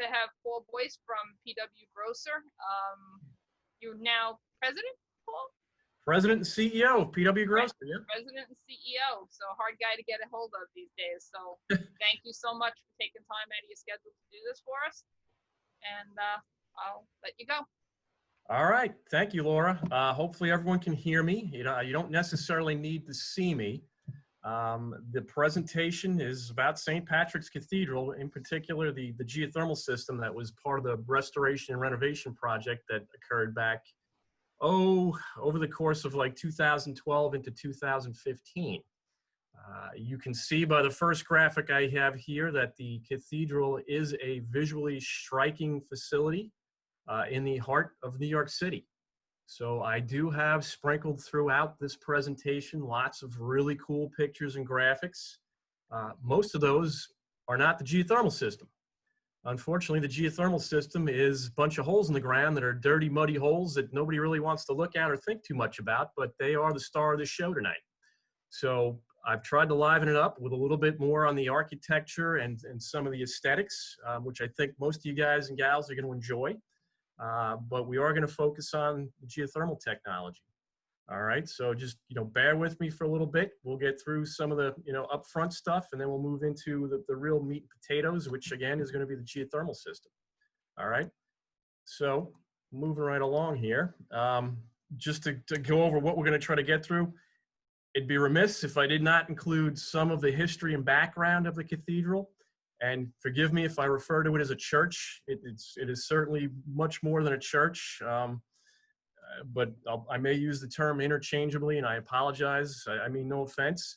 to have Paul Boyce from PWGC. You're now president, Paul? President and CEO of PWGC. Right. Yeah. President and CEO. So hard guy to get a hold of these days. So thank you so much for taking time out of your schedule to do this for us. And I'll let you go. All right. Thank you, Laura. Hopefully everyone can hear me. You don't necessarily need to see me. The presentation is about St. Patrick's Cathedral, in particular the geothermal system that was part of the restoration and renovation project that occurred back, over the course of like 2012 into 2015. You can see by the first graphic I have here that the cathedral is a visually striking facility in the heart of New York City. So I do have sprinkled throughout this presentation lots of really cool pictures and graphics. Most of those are not the geothermal system. Unfortunately, the geothermal system is a bunch of holes in the ground that are dirty, muddy holes that nobody really wants to look at or think too much about, but they are the star of the show tonight. So I've tried to liven it up with a little bit more on the architecture and some of the aesthetics, which I think most of you guys and gals are going to enjoy. But we are going to focus on the geothermal technology. All right, so just bear with me for a little bit. We'll get through some of the upfront stuff, and then we'll move into the real meat and potatoes, which again is going to be the geothermal system. All right, so moving right along here, just to go over what we're going to try to get through. It'd be remiss if I did not include some of the history and background of the cathedral. And forgive me if I refer to it as a church. It is certainly much more than a church, but I may use the term interchangeably, and I apologize. I mean no offense.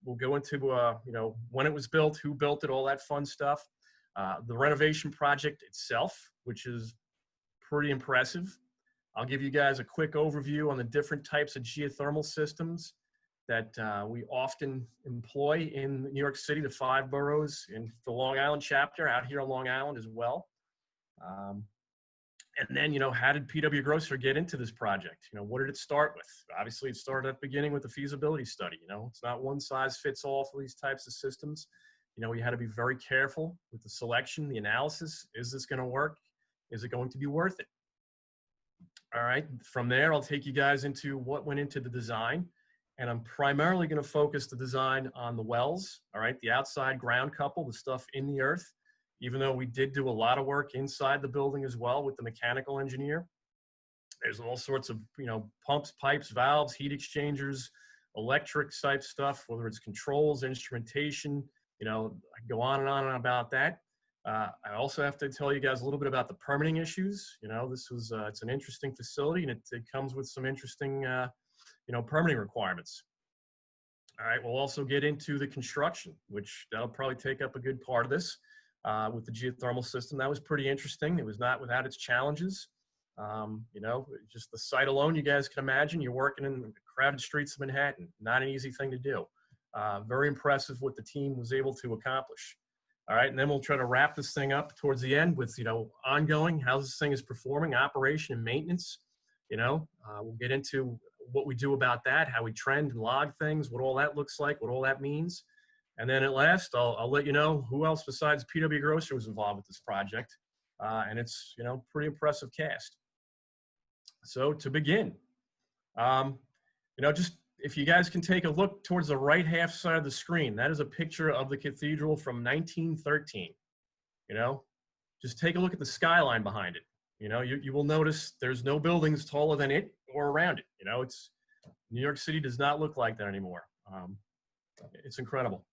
We'll go into when it was built, who built it, all that fun stuff. The renovation project itself, which is pretty impressive. I'll give you guys a quick overview on the different types of geothermal systems that we often employ in New York City, the 5 boroughs, in the Long Island chapter, out here on Long Island as well. And then, how did PWGC get into this project? What did it start with? Obviously, it started at the beginning with the feasibility study. It's not one size fits all for these types of systems. We had to be very careful with the selection, the analysis. Is this going to work? Is it going to be worth it? All right, from there, I'll take you guys into what went into the design. And I'm primarily going to focus the design on the wells, all right, the outside ground couple, the stuff in the earth, even though we did do a lot of work inside the building as well with the mechanical engineer. There's all sorts of, pumps, pipes, valves, heat exchangers, electric type stuff, whether it's controls, instrumentation, I can go on and about that. I also have to tell you guys a little bit about the permitting issues. This was, it's an interesting facility, and it comes with some interesting, permitting requirements. All right, we'll also get into the construction, which that'll probably take up a good part of this with the geothermal system. That was pretty interesting. It was not without its challenges. Just the site alone, you guys can imagine, you're working in the crowded streets of Manhattan. Not an easy thing to do. Very impressive what the team was able to accomplish. All right, and then we'll try to wrap this thing up towards the end with, ongoing, how this thing is performing, operation and maintenance. We'll get into what we do about that, how we trend and log things, what all that looks like, what all that means. And then at last, I'll let you know who else besides PWGC was involved with this project. And it's, pretty impressive cast. So to begin, just if you guys can take a look towards the right half side of the screen, that is a picture of the cathedral from 1913. Just take a look at the skyline behind it. You will notice there's no buildings taller than it or around it. It's New York City does not look like that anymore. It's incredible.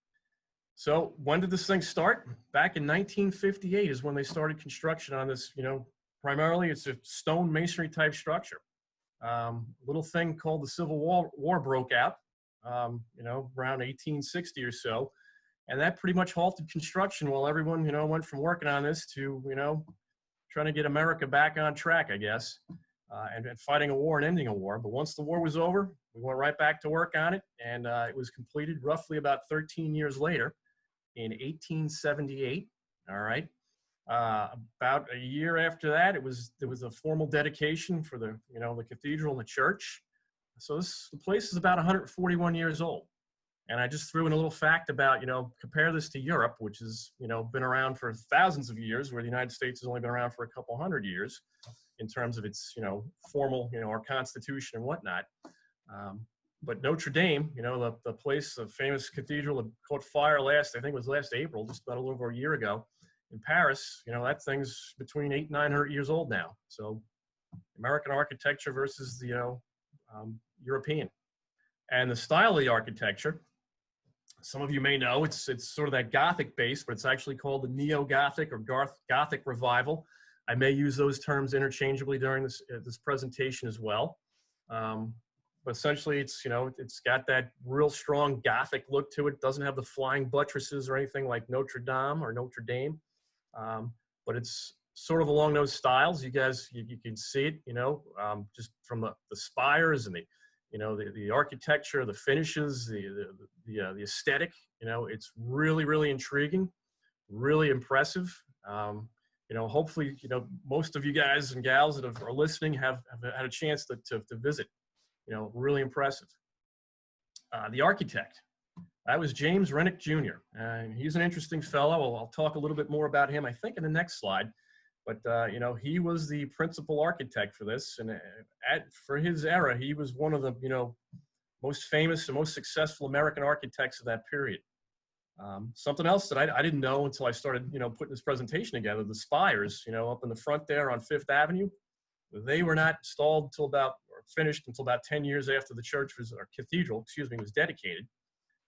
So when did this thing start? Back in 1958 is when they started construction on this. Primarily it's a stone masonry type structure. Little thing called the Civil War broke out, around 1860 or so, and that pretty much halted construction while everyone, went from working on this to, trying to get America back on track, I guess, and fighting a war and ending a war. But once the war was over, we went right back to work on it, and it was completed roughly about 13 years later in 1878, all right? About a year after that, there was a formal dedication for the, the cathedral and the church. So the place is about 141 years old. And I just threw in a little fact about, compare this to Europe, which has, been around for thousands of years, where the United States has only been around for a couple hundred years in terms of its, formal, our constitution and whatnot. But Notre Dame, the place, the famous cathedral that caught fire I think it was last April, just about a little over a year ago in Paris, that thing's between 800 and 900 years old now. So American architecture versus the, European. And the style of the architecture, some of you may know, it's sort of that Gothic base, but it's actually called the Neo-Gothic or Gothic Revival. I may use those terms interchangeably during this presentation as well. But essentially, it's got that real strong Gothic look to it. It doesn't have the flying buttresses or anything like Notre Dame or Notre Dame, but it's sort of along those styles. You guys, you can see it, just from the spires and the architecture, the finishes, the aesthetic. It's really, really intriguing, really impressive. Hopefully, most of you guys and gals that are listening have had a chance to visit. Really impressive. The architect, that was James Rennick Jr. And he's an interesting fellow. I'll talk a little bit more about him, I think, in the next slide. But, he was the principal architect for this. And for his era, he was one of the, most famous and most successful American architects of that period. Something else that I didn't know until I started, putting this presentation together, the spires, up in the front there on Fifth Avenue, they were not installed until finished until about 10 years after the church or cathedral, was dedicated.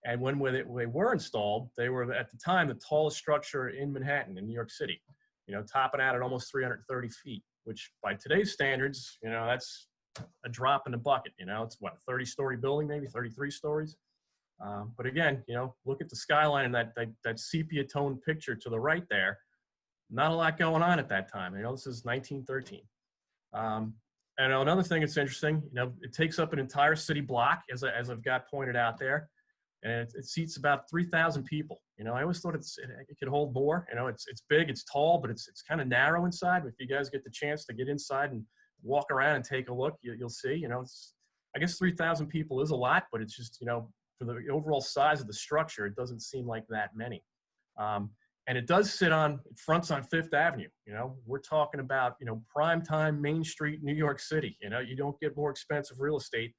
And when they were installed, they were at the time the tallest structure in Manhattan, in New York City, topping out at almost 330 feet, which by today's standards, that's a drop in the bucket. It's what, a 30-story building, maybe 33 stories. But again, look at the skyline and that sepia tone picture to the right there. Not a lot going on at that time. This is 1913. And another thing that's interesting, it takes up an entire city block, as I've got pointed out there, and it seats about 3,000 people. I always thought it could hold more. It's big, it's tall, but it's kind of narrow inside. If you guys get the chance to get inside and walk around and take a look, you'll see. I guess 3,000 people is a lot, but it's just for the overall size of the structure, it doesn't seem like that many. And it does fronts on Fifth Avenue. We're talking about, prime time Main Street, New York City. You don't get more expensive real estate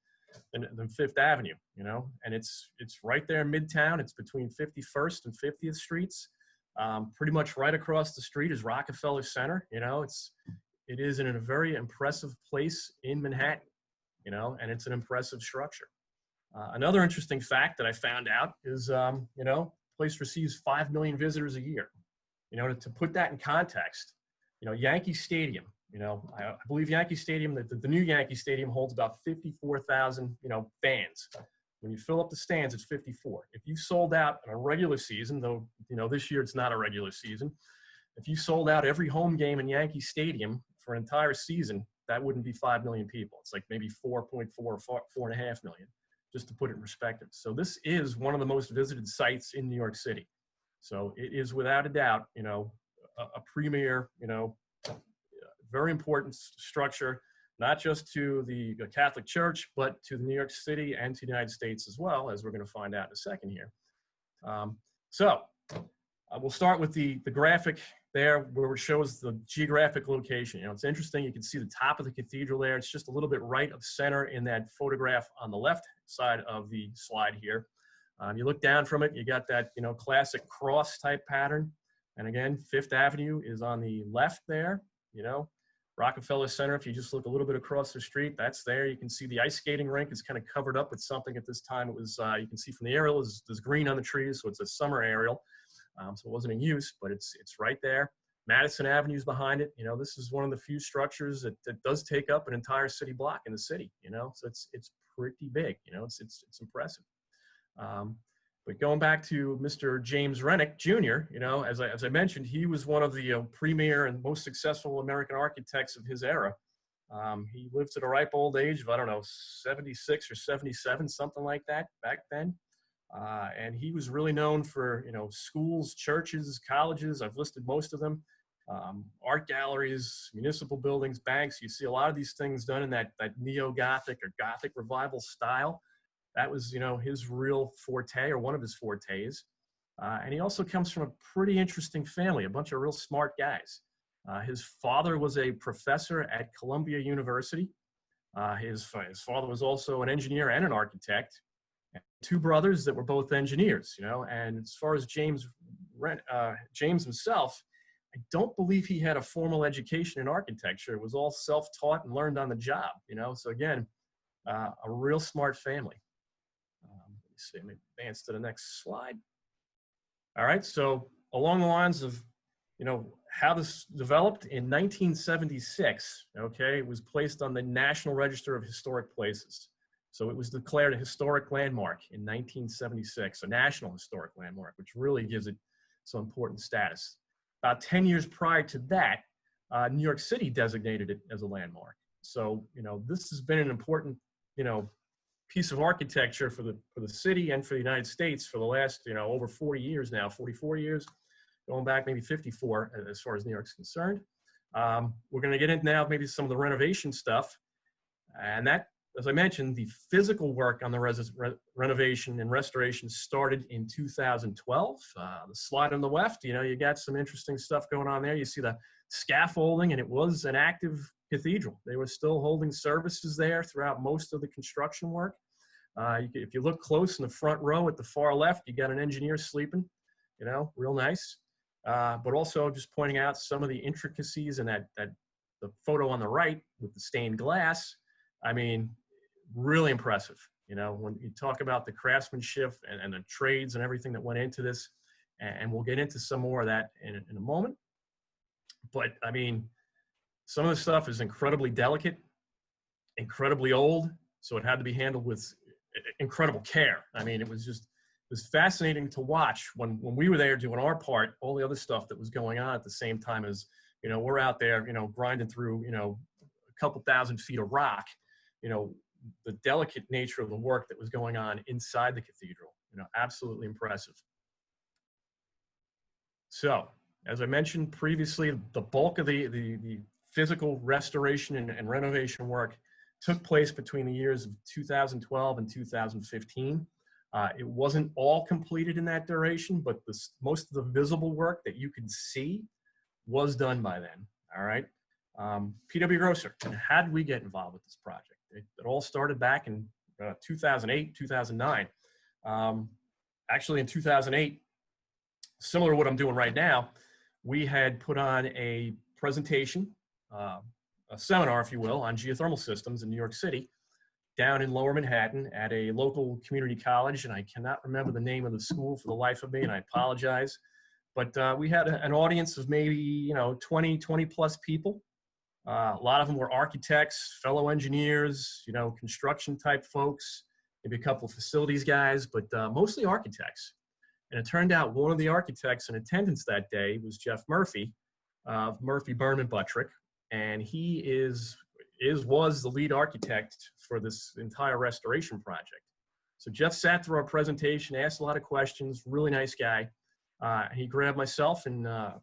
than Fifth Avenue, and it's right there in Midtown. It's between 51st and 50th Streets. Pretty much right across the street is Rockefeller Center. It is in a very impressive place in Manhattan, and it's an impressive structure. Another interesting fact that I found out is, place receives 5 million visitors a year. To put that in context, Yankee Stadium, I believe Yankee Stadium, the new Yankee Stadium holds about 54,000, fans. When you fill up the stands, it's 54. If you sold out in a regular season, though, this year it's not a regular season, if you sold out every home game in Yankee Stadium for an entire season, that wouldn't be 5 million people. It's like maybe 4.4 or 4.5 million. Just to put it in perspective. So this is one of the most visited sites in New York City. So it is without a doubt, a premier, very important structure, not just to the Catholic Church, but to the New York City and to the United States as well, as we're going to find out in a second here. We'll start with the graphic there where it shows the geographic location. It's interesting. You can see the top of the cathedral there. It's just a little bit right of center in that photograph on the left side of the slide here. You look down from it, you got that, classic cross type pattern. And again, Fifth Avenue is on the left there, Rockefeller Center. If you just look a little bit across the street, that's there. You can see the ice skating rink is kind of covered up with something at this time. It was, you can see from the aerial, there's green on the trees, so it's a summer aerial. So it wasn't in use, but it's right there. Madison Avenue's behind it. This is one of the few structures that does take up an entire city block in the city. So it's pretty big. It's impressive. But going back to Mr. James Rennick Jr., as I mentioned, he was one of the premier and most successful American architects of his era. He lived to the ripe old age of, I don't know, 76 or 77, something like that back then. And he was really known for, schools, churches, colleges. I've listed most of them. Art galleries, municipal buildings, banks. You see a lot of these things done in that neo-Gothic or Gothic revival style. That was, you know, his real forte, or one of his fortes. And he also comes from a pretty interesting family, a bunch of real smart guys. His father was a professor at Columbia University. His father was also an engineer and an architect. Two brothers that were both engineers, you know. And as far as James himself, I don't believe he had a formal education in architecture. It was all self-taught and learned on the job, you know. So again, a real smart family. Let me see, let me advance to the next slide. All right, so along the lines of, you know, how this developed in 1976, okay, it was placed on the National Register of Historic Places. So it was declared a historic landmark in 1976, a national historic landmark, which really gives it some important status. About 10 years prior to that, New York City designated it as a landmark. So, you know, this has been an important, you know, piece of architecture for the city and for the United States for the last, you know, over 40 years now, 44 years, going back maybe 54 as far as New York's concerned. We're going to get into now maybe some of the renovation stuff. And that, as I mentioned, the physical work on the renovation and restoration started in 2012. The slide on the left, you know, you got some interesting stuff going on there. You see the scaffolding, and it was an active cathedral. They were still holding services there throughout most of the construction work. If you look close in the front row at the far left, you got an engineer sleeping, you know, real nice. But also just pointing out some of the intricacies in the photo on the right with the stained glass. I mean, really impressive. You know, when you talk about the craftsmanship and the trades and everything that went into this, and we'll get into some more of that in a moment. But I mean, some of the stuff is incredibly delicate, incredibly old, so it had to be handled with incredible care. I mean, it was fascinating to watch when we were there doing our part, all the other stuff that was going on at the same time as, you know, we're out there, you know, grinding through, you know, a couple thousand feet of rock, you know, the delicate nature of the work that was going on inside the cathedral, you know, absolutely impressive. So, as I mentioned previously, the bulk of the physical restoration and renovation work took place between the years of 2012 and 2015. It wasn't all completed in that duration, but most of the visible work that you could see was done by then, all right? PW Grosser, and how did we get involved with this project? It all started back in 2008, 2009. Actually, in 2008, similar to what I'm doing right now, we had put on a presentation, a seminar, if you will, on geothermal systems in New York City, down in Lower Manhattan at a local community college, and I cannot remember the name of the school for the life of me, and I apologize. But we had an audience of maybe, you know, 20 plus people. A lot of them were architects, fellow engineers, you know, construction type folks, maybe a couple of facilities guys, but mostly architects. And it turned out one of the architects in attendance that day was Jeff Murphy, Murphy, Berman, Buttrick, and he was the lead architect for this entire restoration project. So Jeff sat through our presentation, asked a lot of questions, really nice guy. He grabbed myself and a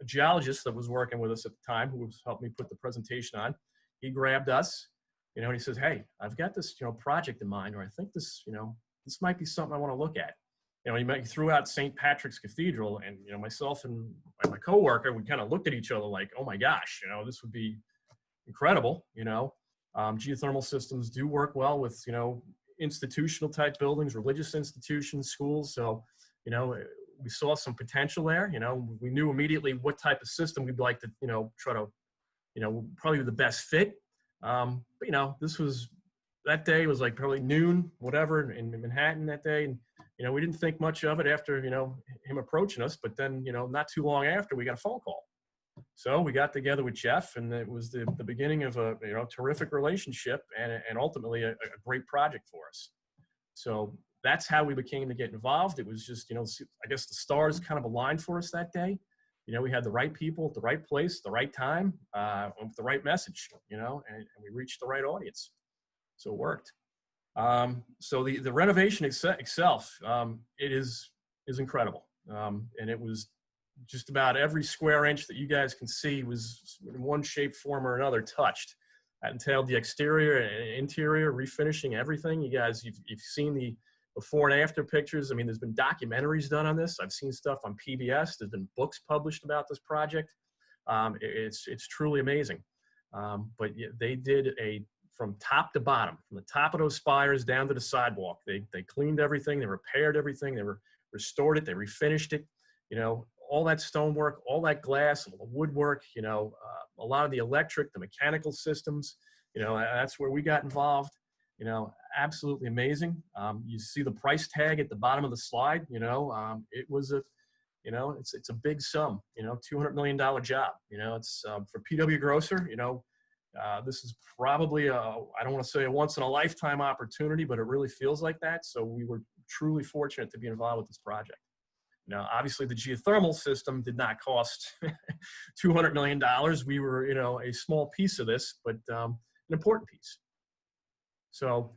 geologist that was working with us at the time, who was helping me put the presentation on. He grabbed us, you know, and he says, "Hey, I've got this, you know, project in mind, or I think this, you know, this might be something I want to look at." You know, he threw out St. Patrick's Cathedral, and, you know, myself and my coworker, we kind of looked at each other like, "Oh my gosh, you know, this would be incredible." You know, geothermal systems do work well with, you know, institutional type buildings, religious institutions, schools. So, you know, we saw some potential there. You know, we knew immediately what type of system we'd like to, you know, try to, you know, probably the best fit. But, you know, that day was like probably noon, whatever, in Manhattan that day. And, you know, we didn't think much of it after, you know, him approaching us. But then, you know, not too long after, we got a phone call. So we got together with Jeff, and it was the beginning of a, you know, terrific relationship and ultimately a great project for us. So that's how we became to get involved. It was just, you know, I guess the stars kind of aligned for us that day. You know, we had the right people at the right place, the right time, with the right message, you know, and we reached the right audience. So it worked. So the renovation itself, it is incredible. And it was just about every square inch that you guys can see was in one shape, form, or another touched. That entailed the exterior and interior, refinishing everything. You guys, you've seen the before and after pictures. I mean, there's been documentaries done on this. I've seen stuff on PBS. There's been books published about this project. It's truly amazing. But they did from top to bottom, from the top of those spires down to the sidewalk. They cleaned everything. They repaired everything. They restored it. They refinished it. You know, all that stonework, all that glass, all the woodwork, you know, a lot of the electric, the mechanical systems, you know, that's where we got involved. You know, absolutely amazing. You see the price tag at the bottom of the slide, you know, it was you know, it's a big sum, you know, $200 million job. You know, it's for PW Grosser, you know, this is probably I don't want to say a once in a lifetime opportunity, but it really feels like that. So we were truly fortunate to be involved with this project. Now, obviously, the geothermal system did not cost $200 million. We were, you know, a small piece of this, but an important piece. So,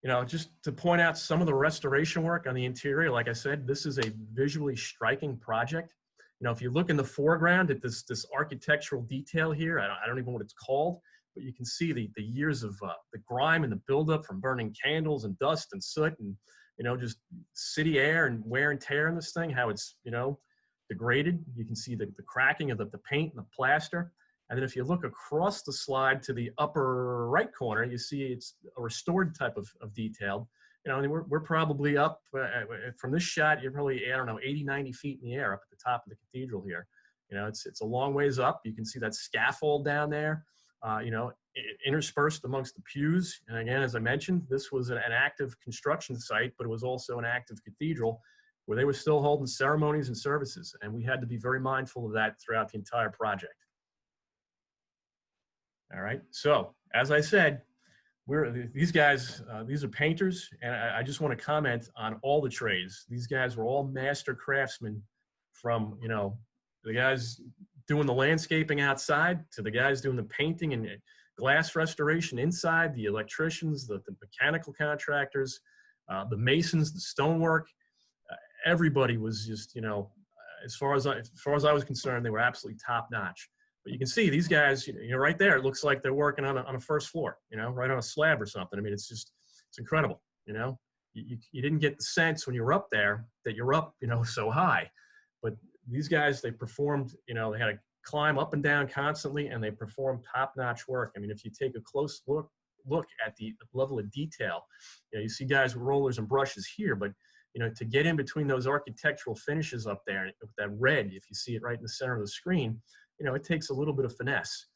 you know, just to point out some of the restoration work on the interior, like I said, this is a visually striking project. You know, if you look in the foreground at this architectural detail here, I don't even know what it's called, but you can see the years of the grime and the buildup from burning candles and dust and soot and, you know, just city air and wear and tear in this thing, how it's, you know, degraded. You can see the cracking of the paint and the plaster. And then if you look across the slide to the upper right corner, you see it's a restored type of detail. You know, I mean, we're probably up from this shot, you're probably, I don't know, 80, 90 feet in the air up at the top of the cathedral here. You know, it's a long ways up. You can see that scaffold down there, you know, interspersed amongst the pews. And again, as I mentioned, this was an active construction site, but it was also an active cathedral where they were still holding ceremonies and services. And we had to be very mindful of that throughout the entire project. All right, so as I said, these guys, these are painters, and I just want to comment on all the trades. These guys were all master craftsmen, from, you know, the guys doing the landscaping outside to the guys doing the painting and glass restoration inside, the electricians, the mechanical contractors, the masons, the stonework. Everybody was just, you know, as far as I was concerned, they were absolutely top notch. But you can see these guys, you know, right there, it looks like they're working on a first floor, you know, right on a slab or something. I mean, it's incredible, you know. You didn't get the sense when you were up there that you're up, you know, so high. But these guys, they performed, you know, they had to climb up and down constantly, and they performed top-notch work. I mean, if you take a close look at the level of detail, you know, you see guys with rollers and brushes here, but, you know, to get in between those architectural finishes up there, with that red, if you see it right in the center of the screen, you know, it takes a little bit of finesse.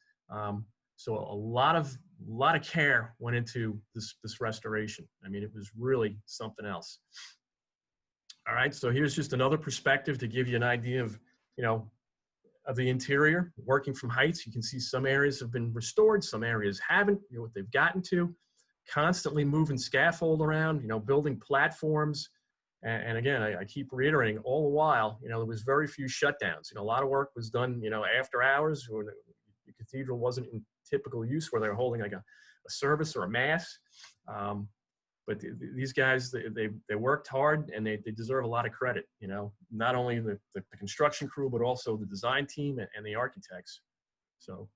So a lot of care went into this restoration. I mean, it was really something else. All right, so here's just another perspective to give you an idea of, you know, of the interior. Working from heights, you can see some areas have been restored, some areas haven't, you know, what they've gotten to. Constantly moving scaffold around, you know, building platforms. And again, I keep reiterating all the while, you know, there was very few shutdowns. You know, a lot of work was done, you know, after hours, when the cathedral wasn't in typical use, where they were holding like a service or a mass. But these guys, they worked hard, and they deserve a lot of credit, you know, not only the construction crew, but also the design team and the architects. So,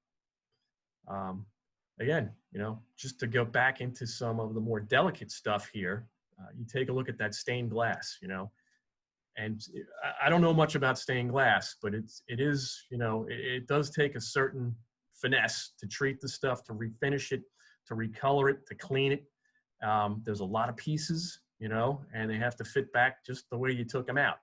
again, you know, just to go back into some of the more delicate stuff here, you take a look at that stained glass, you know, and I don't know much about stained glass, but it is, you know, it does take a certain finesse to treat the stuff, to refinish it, to recolor it, to clean it. There's a lot of pieces, you know, and they have to fit back just the way you took them out.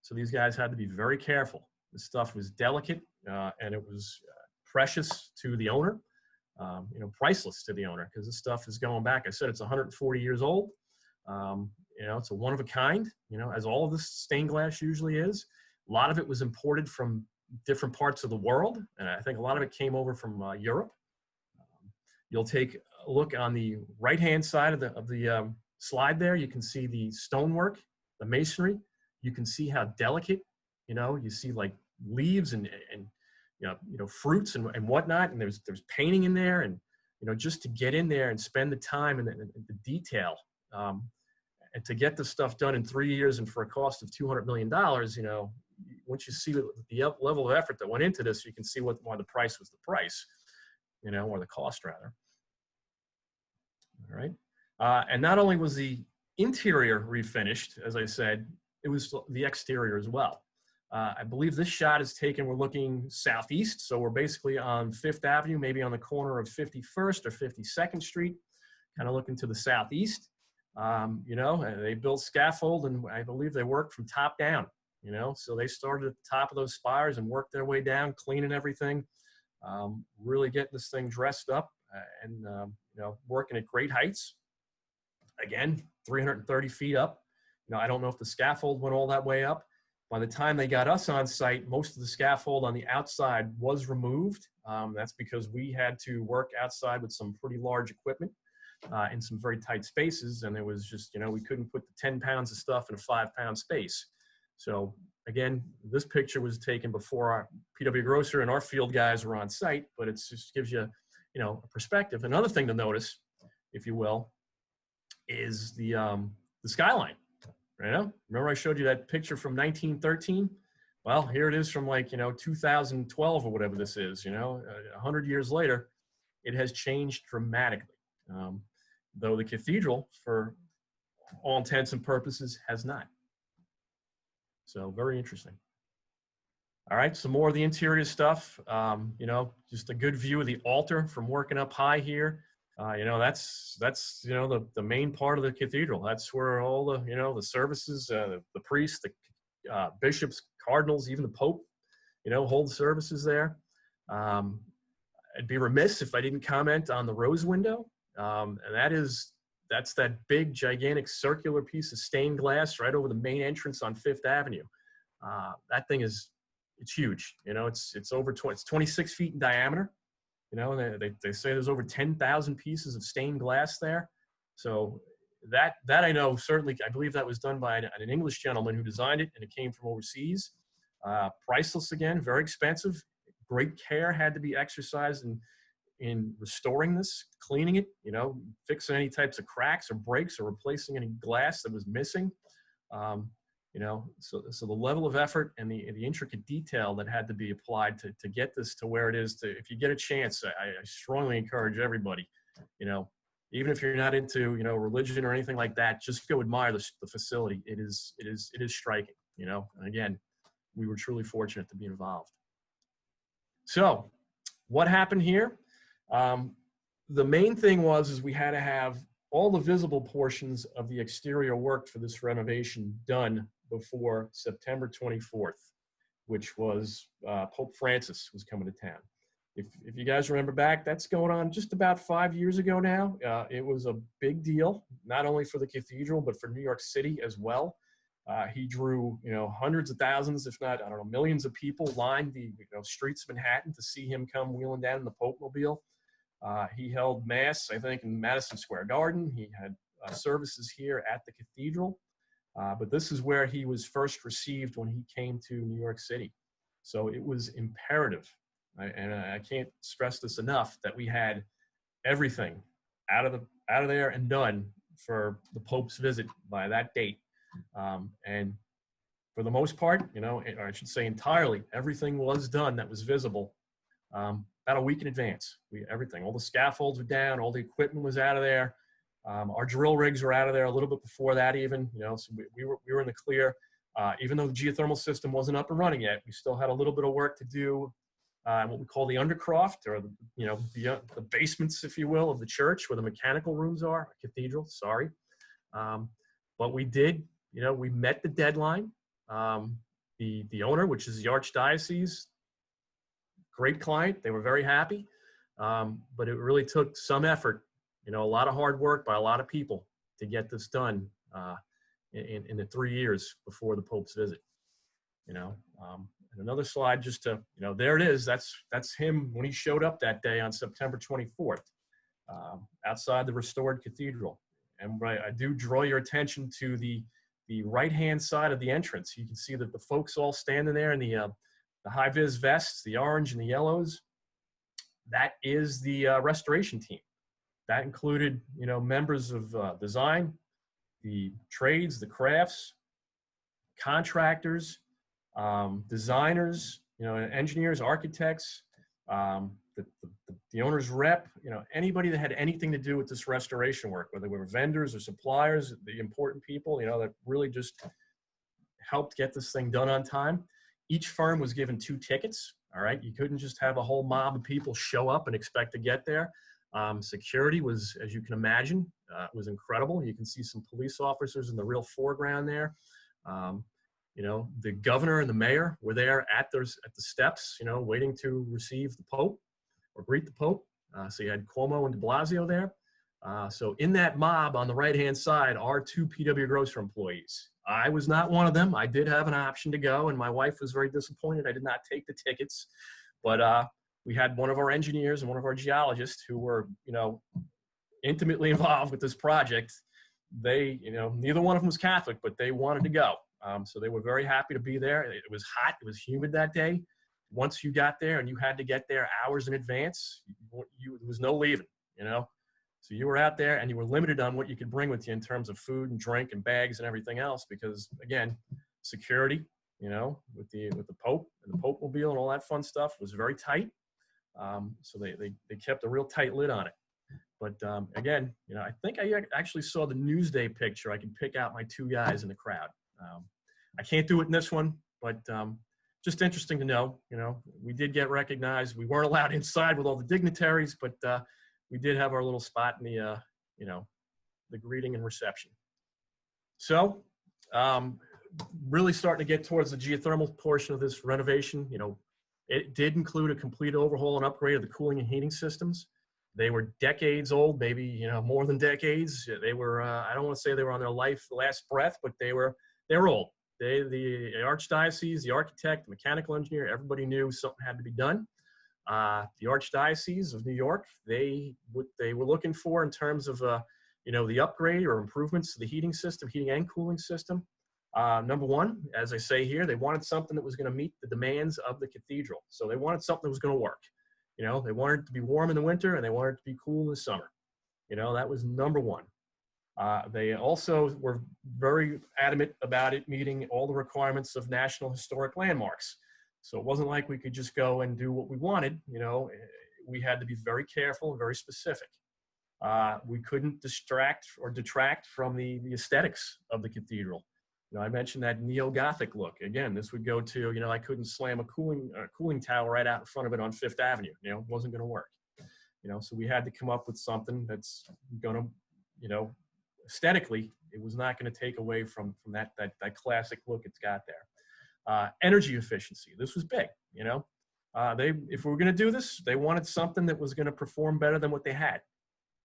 So these guys had to be very careful. The stuff was delicate, and it was precious to the owner, you know, priceless to the owner, because this stuff is going back. I said it's 140 years old. You know, it's a one of a kind, you know, as all of this stained glass usually is. A lot of it was imported from different parts of the world, and I think a lot of it came over from Europe. You'll take a look on the right-hand side of the slide there. You can see the stonework, the masonry. You can see how delicate, you know, you see like leaves and you know, fruits and whatnot, and there's painting in there, and, you know, just to get in there and spend the time and the detail, and to get this stuff done in 3 years and for a cost of $200 million, you know, once you see the level of effort that went into this, you can see why the price was the price, you know, or the cost rather. All right. And not only was the interior refinished, as I said, it was the exterior as well. I believe this shot is taken, we're looking southeast, so we're basically on 5th Avenue, maybe on the corner of 51st or 52nd Street, kind of looking to the southeast. You know, they built scaffold, and I believe they worked from top down, you know, so they started at the top of those spires and worked their way down, cleaning everything, really getting this thing dressed up and, you know, working at great heights. Again, 330 feet up. You know, I don't know if the scaffold went all that way up. By the time they got us on site, most of the scaffold on the outside was removed. That's because we had to work outside with some pretty large equipment in some very tight spaces. And it was just, you know, we couldn't put the 10 pounds of stuff in a 5-pound space. So again, this picture was taken before our PW Grosser and our field guys were on site, but it just gives you, you know, a perspective. Another thing to notice, if you will, is the skyline. You know, remember I showed you that picture from 1913? Well, here it is from, like, you know, 2012 or whatever this is. You know, 100 years later, it has changed dramatically. Though the cathedral, for all intents and purposes, has not. So very interesting. All right, some more of the interior stuff. You know, just a good view of the altar from working up high here. You know, that's you know, the main part of the cathedral. That's where all the, you know, the services, the priests, the bishops, cardinals, even the Pope, you know, hold services there. I'd be remiss if I didn't comment on the rose window, and that's that big, gigantic, circular piece of stained glass right over the main entrance on 5th Avenue. That thing is, it's huge. You know, it's over it's 26 feet in diameter. You know, they say there's over 10,000 pieces of stained glass there. So that I know, certainly, I believe that was done by an English gentleman who designed it, and it came from overseas. Priceless again, very expensive. Great care had to be exercised in restoring this, cleaning it, you know, fixing any types of cracks or breaks or replacing any glass that was missing. You know, so the level of effort and the intricate detail that had to be applied to get this to where it is. If you get a chance, I strongly encourage everybody, you know, even if you're not into, you know, religion or anything like that, just go admire the facility. It is striking, you know. And again, we were truly fortunate to be involved. So, what happened here? The main thing is we had to have all the visible portions of the exterior work for this renovation done before September 24th, which was Pope Francis was coming to town. If you guys remember back, that's going on just about 5 years ago now. It was a big deal, not only for the cathedral, but for New York City as well. He drew, you know, hundreds of thousands, if not, I don't know, millions of people lined the, you know, streets of Manhattan to see him come wheeling down in the Pope Mobile. He held mass, I think, in Madison Square Garden. He had services here at the cathedral. But this is where he was first received when he came to New York City. So it was imperative, and I can't stress this enough, that we had everything out of there and done for the Pope's visit by that date. And for the most part, you know, or I should say entirely, everything was done that was visible about a week in advance. Everything, all the scaffolds were down, all the equipment was out of there. Our drill rigs were out of there a little bit before that even, you know, so we were in the clear. Even though the geothermal system wasn't up and running yet, we still had a little bit of work to do, what we call the undercroft, or the, you know, the basements, if you will, of the church where the mechanical rooms are, cathedral, sorry. But we did, you know, we met the deadline. The owner, which is the Archdiocese, great client, they were very happy, but it really took some effort. You know, a lot of hard work by a lot of people to get this done in the 3 years before the Pope's visit. You know, and another slide just to, you know, there it is. That's him when he showed up that day on September 24th, outside the restored cathedral. And I do draw your attention to the right-hand side of the entrance. You can see that the folks all standing there in the high-vis vests, the orange and the yellows. That is the restoration team. That included, you know, members of design, the trades, the crafts, contractors, designers, you know, engineers, architects, The owner's rep, you know, anybody that had anything to do with this restoration work, whether they were vendors or suppliers, the important people, you know, that really just helped get this thing done on time. Each firm was given 2 tickets. All right, you couldn't just have a whole mob of people show up and expect to get there. Security was, as you can imagine, was incredible. You can see some police officers in the real foreground there. You know, the governor and the mayor were there at the steps, you know, waiting to receive the Pope or greet the Pope. So you had Cuomo and de Blasio there. So in that mob on the right-hand side are 2 PW Grosser employees. I was not one of them. I did have an option to go, and my wife was very disappointed I did not take the tickets. But we had one of our engineers and one of our geologists who were, you know, intimately involved with this project. They, you know, neither one of them was Catholic, but they wanted to go. So they were very happy to be there. It was hot. It was humid that day. Once you got there, and you had to get there hours in advance, there was no leaving, you know. So you were out there and you were limited on what you could bring with you in terms of food and drink and bags and everything else, because again, security, you know, with the Pope and the Pope mobile and all that fun stuff was very tight. So they kept a real tight lid on it. But again, you know, I think I actually saw the Newsday picture. I could pick out my 2 guys in the crowd. I can't do it in this one, but just interesting to know, you know, we did get recognized. We weren't allowed inside with all the dignitaries, but we did have our little spot in the, you know, the greeting and reception. So really starting to get towards the geothermal portion of this renovation. You know, it did include a complete overhaul and upgrade of the cooling and heating systems. They were decades old, maybe, you know, more than decades. They were, I don't want to say they were on their last breath, but they were old. The Archdiocese, the architect, the mechanical engineer, everybody knew something had to be done. The Archdiocese of New York, what they were looking for in terms of, you know, the upgrade or improvements to the heating system, heating and cooling system. Number one, as I say here, they wanted something that was going to meet the demands of the cathedral. So they wanted something that was going to work. You know, they wanted it to be warm in the winter and they wanted it to be cool in the summer. You know, that was number one. They also were very adamant about it meeting all the requirements of National Historic Landmarks. So it wasn't like we could just go and do what we wanted. You know, we had to be very careful and very specific. We couldn't distract or detract from the aesthetics of the cathedral. You know, I mentioned that neo-Gothic look. Again, this would go to, you know, I couldn't slam a cooling tower right out in front of it on Fifth Avenue. You know, it wasn't going to work. You know, so we had to come up with something that's going to, you know, aesthetically, it was not going to take away from that classic look it's got there. Energy efficiency. This was big, you know. If we were going to do this, they wanted something that was going to perform better than what they had.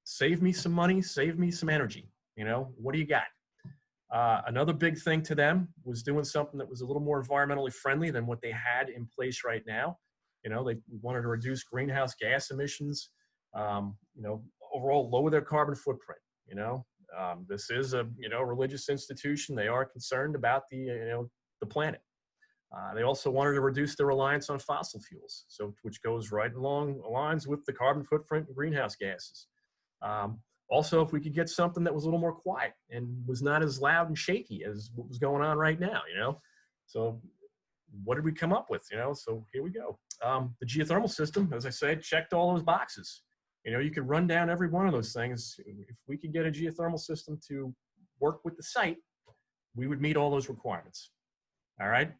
Save me some money, save me some energy. You know, what do you got? Another big thing to them was doing something that was a little more environmentally friendly than what they had in place right now. You know, they wanted to reduce greenhouse gas emissions, you know, overall lower their carbon footprint. You know, this is a, you know, religious institution. They are concerned about the, you know, the planet. They also wanted to reduce their reliance on fossil fuels, so which goes right along lines with the carbon footprint and greenhouse gases. Also, if we could get something that was a little more quiet and was not as loud and shaky as what was going on right now, you know. So what did we come up with, you know? So here we go. The geothermal system, as I said, checked all those boxes. You know, you could run down every one of those things. If we could get a geothermal system to work with the site, we would meet all those requirements. All right.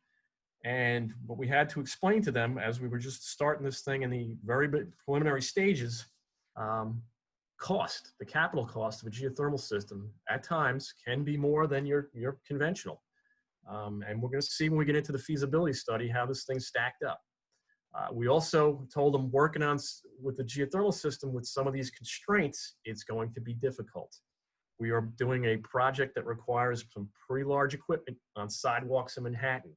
And what we had to explain to them as we were just starting this thing in the very preliminary stages, the capital cost of a geothermal system at times can be more than your conventional. And we're going to see when we get into the feasibility study how this thing stacked up. We also told them working on with the geothermal system with some of these constraints, it's going to be difficult. We are doing a project that requires some pretty large equipment on sidewalks in Manhattan.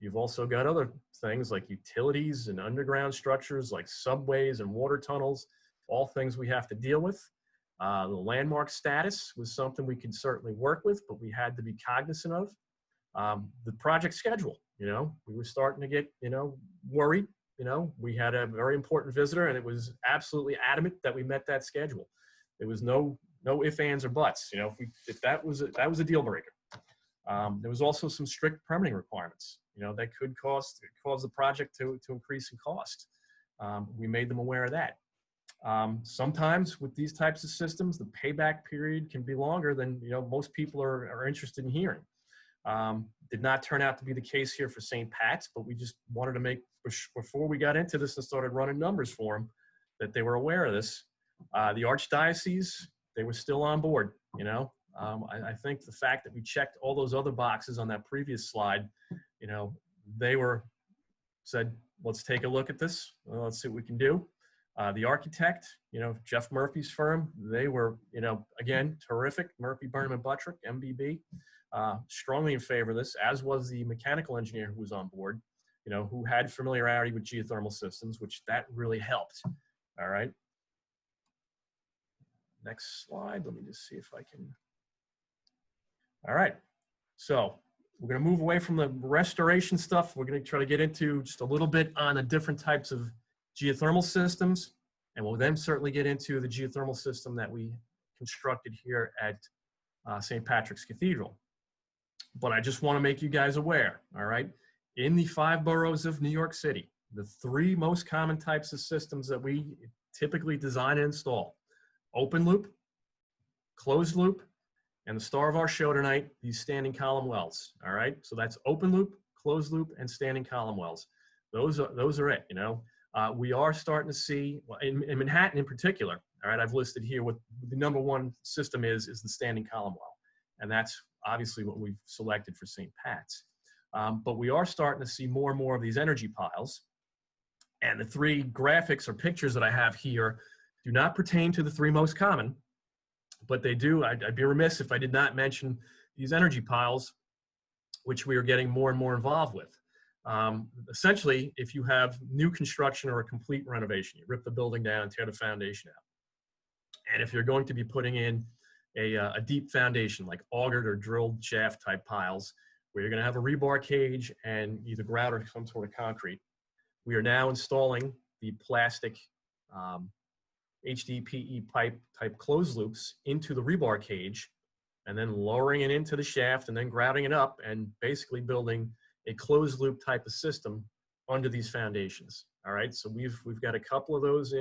You've also got other things like utilities and underground structures like subways and water tunnels, all things we have to deal with. The landmark status was something we could certainly work with, but we had to be cognizant of. The project schedule, you know, we were starting to get, you know, worried. You know, we had a very important visitor and it was absolutely adamant that we met that schedule. There was no ifs, ands, or buts. You know, if that was a deal breaker. There was also some strict permitting requirements, you know, that could cause the project to increase in cost. we made them aware of that. Sometimes with these types of systems, the payback period can be longer than most people are interested in hearing. Did not turn out to be the case here for St. Pat's, but we just wanted to make, before we got into this and started running numbers for them, that they were aware of this. The Archdiocese, they were still on board, I think the fact that we checked all those other boxes on that previous slide, they said, let's take a look at this. Let's see what we can do. The architect, Jeff Murphy's firm, they were, again, terrific. Murphy, Burnham and Buttrick, MBB, strongly in favor of this, as was the mechanical engineer who was on board, who had familiarity with geothermal systems, which that really helped. All right. Next slide. Let me just see if I can. All right. So we're going to move away from the restoration stuff. We're going to try to get into just a little bit on the different types of geothermal systems. And we'll then certainly get into the geothermal system that we constructed here at St. Patrick's Cathedral. But I just want to make you guys aware, all right? In the 5 boroughs of New York City, the 3 most common types of systems that we typically design and install: open loop, closed loop, and the star of our show tonight, these standing column wells, all right? So that's open loop, closed loop, and standing column wells. Those are it, we are starting to see, well, in Manhattan in particular, all right, I've listed here what the #1 system is the standing column well. And that's obviously what we've selected for St. Pat's. But we are starting to see more and more of these energy piles. And the 3 graphics or pictures that I have here do not pertain to the 3 most common, but they do. I'd be remiss if I did not mention these energy piles, which we are getting more and more involved with. Essentially, if you have new construction or a complete renovation, you rip the building down, tear the foundation out. And if you're going to be putting in a deep foundation, like augered or drilled shaft type piles, where you're going to have a rebar cage and either grout or some sort of concrete, we are now installing the plastic HDPE pipe type closed loops into the rebar cage, and then lowering it into the shaft and then grouting it up and basically building a closed loop type of system under these foundations. All right, so we've got a couple of those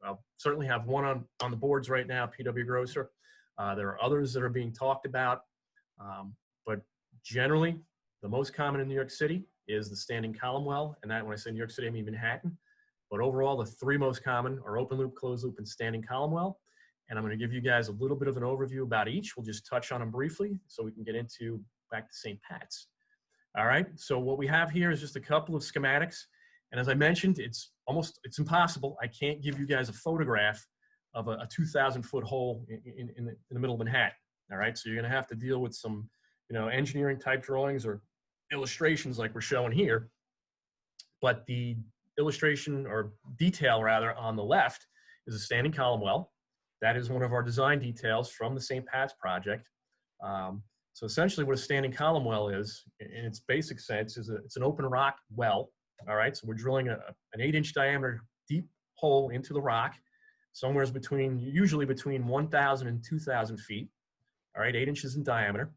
I'll certainly have one on the boards right now, PW Grosser. There are others that are being talked about, but generally the most common in New York City is the standing column well, and that, when I say New York City, I mean Manhattan. But overall, the 3 most common are open loop, closed loop, and standing column well. And I'm going to give you guys a little bit of an overview about each. We'll just touch on them briefly so we can get into back to St. Pat's. All right, so what we have here is just a couple of schematics. And as I mentioned, it's impossible. I can't give you guys a photograph of a 2,000-foot hole in the middle of Manhattan. All right, so you're going to have to deal with some, engineering type drawings or illustrations like we're showing here. But the illustration, or detail rather, on the left is a standing column well. That is one of our design details from the St. Pat's project. So essentially what a standing column well is, in its basic sense, is it's an open rock well. All right, so we're drilling an 8-inch diameter deep hole into the rock, somewhere usually between 1,000 and 2,000 feet. All right, 8 inches in diameter.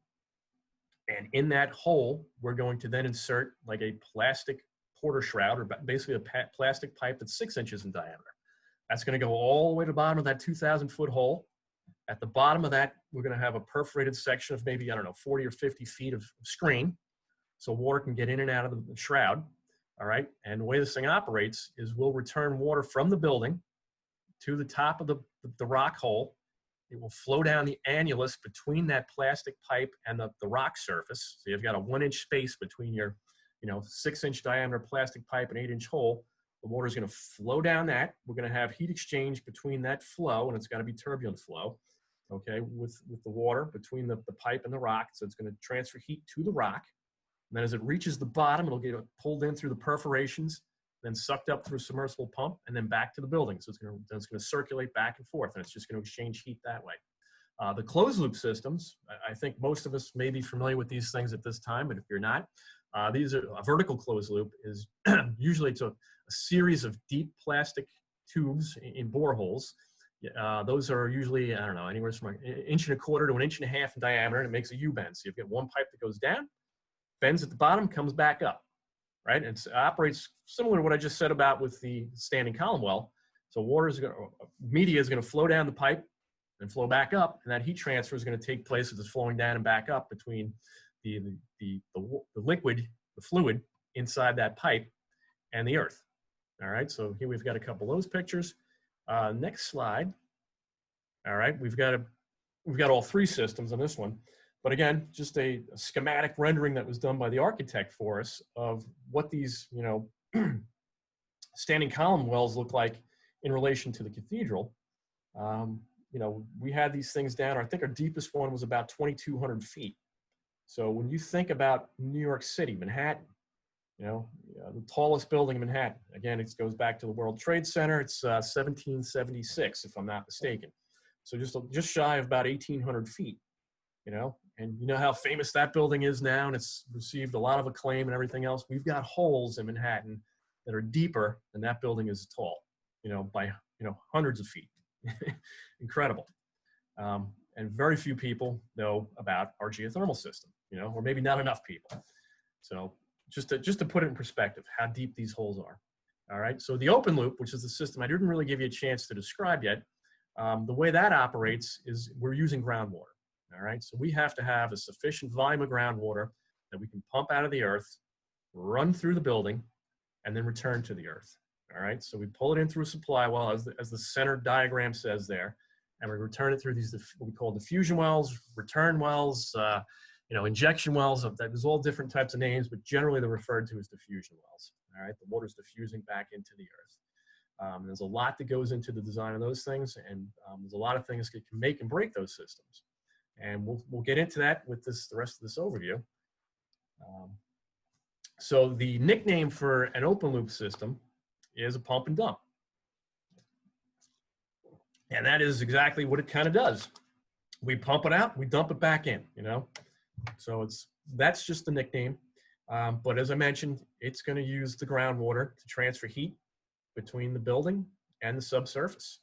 And in that hole, we're going to then insert like a plastic porter shroud, or basically a plastic pipe that's 6 inches in diameter. That's going to go all the way to the bottom of that 2,000-foot hole. At the bottom of that, we're going to have a perforated section of maybe, 40 or 50 feet of screen, so water can get in and out of the shroud. All right, and the way this thing operates is we'll return water from the building to the top of the rock hole. It will flow down the annulus between that plastic pipe and the rock surface. So you've got a 1-inch space between your 6-inch diameter plastic pipe and 8-inch hole. The water is going to flow down that. We're going to have heat exchange between that flow, and it's got to be turbulent flow, okay, with the water between the pipe and the rock. So it's going to transfer heat to the rock. And then as it reaches the bottom, it'll get pulled in through the perforations, then sucked up through a submersible pump, and then back to the building. So it's going to circulate back and forth, and it's just going to exchange heat that way. The closed loop systems, I think most of us may be familiar with these things at this time, but if you're not, these are a vertical closed loop is usually it's a series of deep plastic tubes in boreholes. Those are usually, anywhere from 1.25 inches to 1.5 inches in diameter, and it makes a U-bend. So you've got one pipe that goes down, bends at the bottom, comes back up. right? It operates similar to what I just said about with the standing column well. So media is going to flow down the pipe and flow back up, and that heat transfer is going to take place as it's flowing down and back up between the liquid, the fluid inside that pipe and the earth. All right, so here we've got a couple of those pictures. Next slide. All right, we've got all three systems on this one. But again, just a schematic rendering that was done by the architect for us of what these, standing column wells look like in relation to the cathedral. We had these things down. I think our deepest one was about 2,200 feet. So when you think about New York City, Manhattan, the tallest building in Manhattan, again, it goes back to the World Trade Center. It's 1776, if I'm not mistaken. So just shy of about 1,800 feet, and you know how famous that building is now, and it's received a lot of acclaim and everything else. We've got holes in Manhattan that are deeper than that building is tall, by hundreds of feet. Incredible. And very few people know about our geothermal system, or maybe not enough people. So just to put it in perspective, how deep these holes are. All right, so the open loop, which is the system I didn't really give you a chance to describe yet, the way that operates is we're using groundwater. All right, so we have to have a sufficient volume of groundwater that we can pump out of the earth, run through the building, and then return to the earth. All right, so we pull it in through a supply well, as the center diagram says there, and we return it through these what we call diffusion wells, return wells, injection wells. There's all different types of names, but generally they're referred to as diffusion wells. All right, the water's diffusing back into the earth. There's a lot that goes into the design of those things, and there's a lot of things that can make and break those systems. And we'll get into that with the rest of this overview. So the nickname for an open loop system is a pump and dump. And that is exactly what it kind of does. We pump it out, we dump it back in, So that's just the nickname. But as I mentioned, it's going to use the groundwater to transfer heat between the building and the subsurface.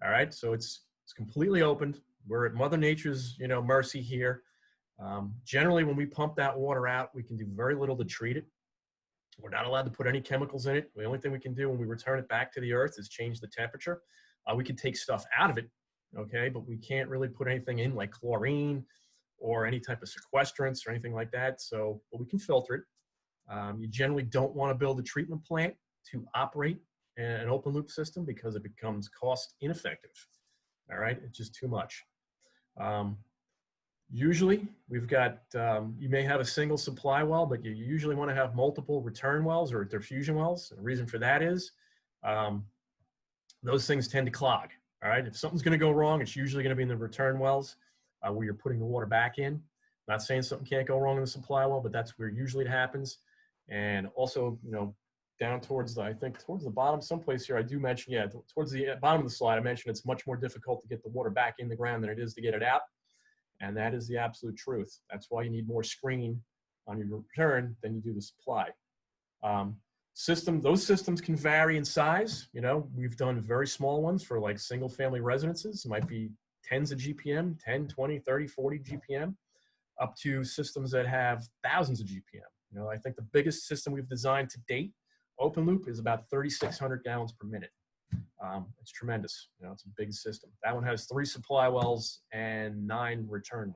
All right, so it's completely open. We're at Mother Nature's, mercy here. Generally, when we pump that water out, we can do very little to treat it. We're not allowed to put any chemicals in it. The only thing we can do when we return it back to the earth is change the temperature. We can take stuff out of it, okay, but we can't really put anything in like chlorine or any type of sequestrants or anything like that. So, but we can filter it. You generally don't want to build a treatment plant to operate an open loop system because it becomes cost ineffective. All right, it's just too much. Usually we've got, you may have a single supply well, but you usually want to have multiple return wells or diffusion wells. The reason for that is those things tend to clog. All right, if something's going to go wrong, it's usually going to be in the return wells where you're putting the water back in. Not saying something can't go wrong in the supply well, but that's where usually it happens. And also, down towards the bottom, someplace here, I do mention, towards the bottom of the slide, I mentioned it's much more difficult to get the water back in the ground than it is to get it out. And that is the absolute truth. That's why you need more screen on your return than you do the supply. Those systems can vary in size. We've done very small ones for like single family residences. It might be tens of GPM, 10, 20, 30, 40 GPM, up to systems that have thousands of GPM. I think the biggest system we've designed to date, open loop, is about 3,600 gallons per minute. It's tremendous. It's a big system. That one has 3 supply wells and 9 return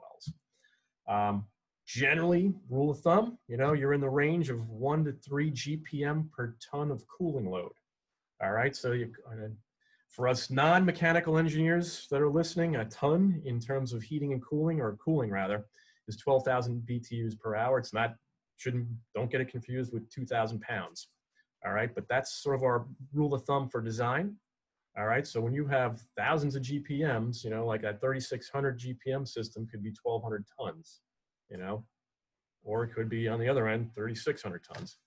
wells. Generally, rule of thumb, you're in the range of 1 to 3 GPM per ton of cooling load. All right, so for us non-mechanical engineers that are listening, a ton in terms of heating and cooling, or cooling rather, is 12,000 BTUs per hour. It's not, don't get it confused with 2,000 pounds. All right, but that's sort of our rule of thumb for design. All right, so when you have thousands of GPMs, like that 3,600 GPM system could be 1,200 tons, or it could be on the other end, 3,600 tons.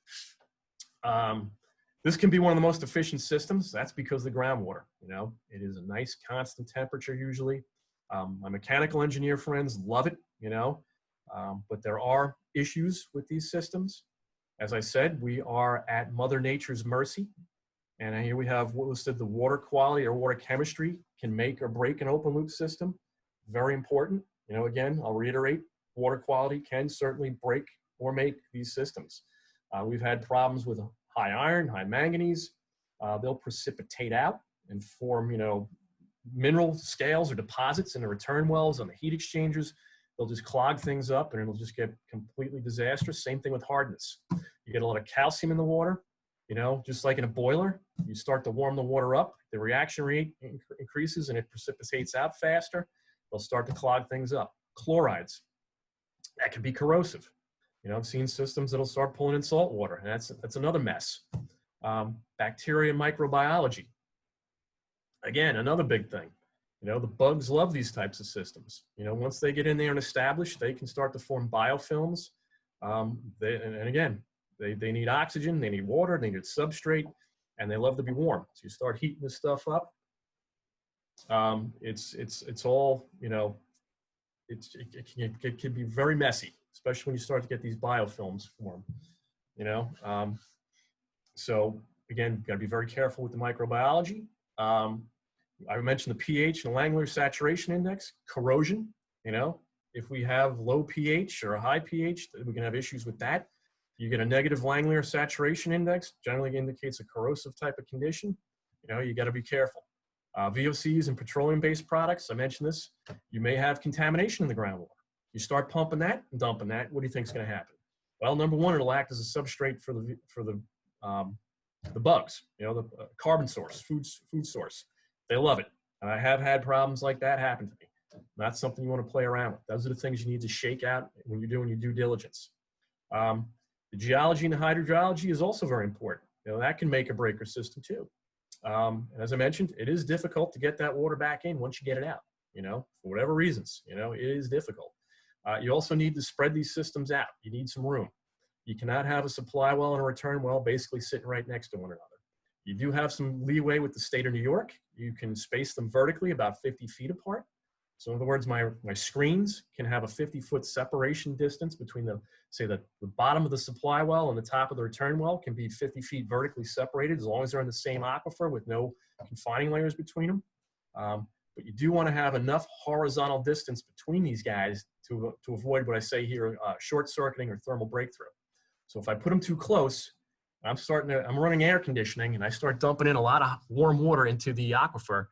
This can be one of the most efficient systems. That's because of the groundwater, it is a nice constant temperature usually. My mechanical engineer friends love it, but there are issues with these systems. As I said, we are at Mother Nature's mercy. And here we have listed the water quality or water chemistry can make or break an open loop system. Very important. Again, I'll reiterate, water quality can certainly break or make these systems. We've had problems with high iron, high manganese. They'll precipitate out and form, mineral scales or deposits in the return wells on the heat exchangers. They'll just clog things up and it'll just get completely disastrous. Same thing with hardness. You get a lot of calcium in the water, just like in a boiler. You start to warm the water up, the reaction rate increases and it precipitates out faster. They'll start to clog things up. Chlorides, that can be corrosive. I've seen systems that'll start pulling in salt water, and that's another mess. Bacteria and microbiology. Again, another big thing. The bugs love these types of systems. Once they get in there and establish, they can start to form biofilms. They need oxygen, they need water, they need substrate, and they love to be warm. So you start heating this stuff up. It's all, it can be very messy, especially when you start to get these biofilms formed. So again, got to be very careful with the microbiology. I mentioned the pH and Langmuir saturation index, corrosion. If we have low pH or a high pH, we can have issues with that. You get a negative Langmuir saturation index, generally indicates a corrosive type of condition. You got to be careful. VOCs and petroleum-based products, I mentioned this, you may have contamination in the groundwater. You start pumping that and dumping that, what do you think is going to happen? Well, number one, it'll act as a substrate for the bugs, the carbon source, food source. They love it. And I have had problems like that happen to me. Not something you want to play around with. Those are the things you need to shake out when you're doing your due diligence. The geology and the hydrogeology is also very important. That can make or break your system too. And as I mentioned, it is difficult to get that water back in once you get it out, for whatever reasons, it is difficult. You also need to spread these systems out. You need some room. You cannot have a supply well and a return well basically sitting right next to one another. You do have some leeway with the state of New York. You can space them vertically about 50 feet apart. So in other words, my screens can have a 50-foot separation distance between the bottom of the supply well and the top of the return well can be 50 feet vertically separated as long as they're in the same aquifer with no confining layers between them. But you do want to have enough horizontal distance between these guys to avoid what I say here, short circuiting or thermal breakthrough. So if I put them too close, I'm running air conditioning and I start dumping in a lot of warm water into the aquifer.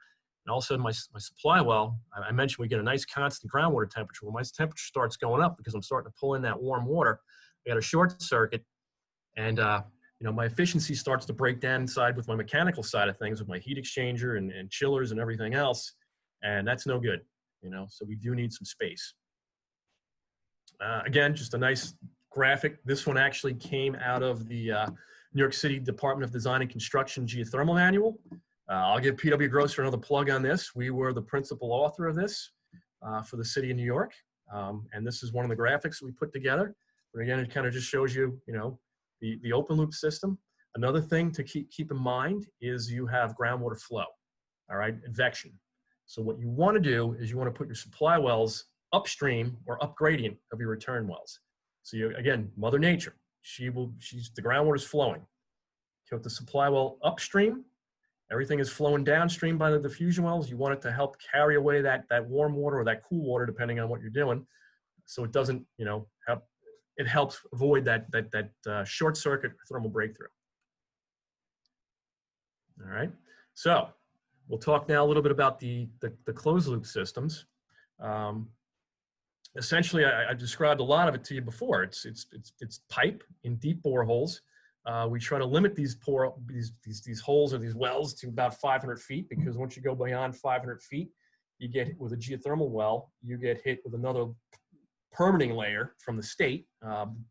And all of a sudden my supply well, I mentioned we get a nice constant groundwater temperature. Well, my temperature starts going up because I'm starting to pull in that warm water. I got a short circuit and my efficiency starts to break down inside with my mechanical side of things with my heat exchanger and chillers and everything else. And that's no good, so we do need some space. Again, just a nice graphic. This one actually came out of the New York City Department of Design and Construction Geothermal Manual. I'll give PWGC another plug on this. We were the principal author of this for the city of New York. And this is one of the graphics we put together. But again, it kind of just shows you, the open loop system. Another thing to keep in mind is you have groundwater flow, all right, advection. So what you want to do is you want to put your supply wells upstream or up gradient of your return wells. So again, Mother Nature, the groundwater is flowing. You put the supply well upstream, everything is flowing downstream by the diffusion wells. You want it to help carry away that warm water or that cool water, depending on what you're doing. So it doesn't, it helps avoid that short circuit thermal breakthrough. All right. So we'll talk now a little bit about the closed loop systems. Essentially, I described a lot of it to you before. It's pipe in deep boreholes. We try to limit these holes or these wells to about 500 feet because once you go beyond 500 feet, you get hit with a geothermal well, you get hit with another permitting layer from the state.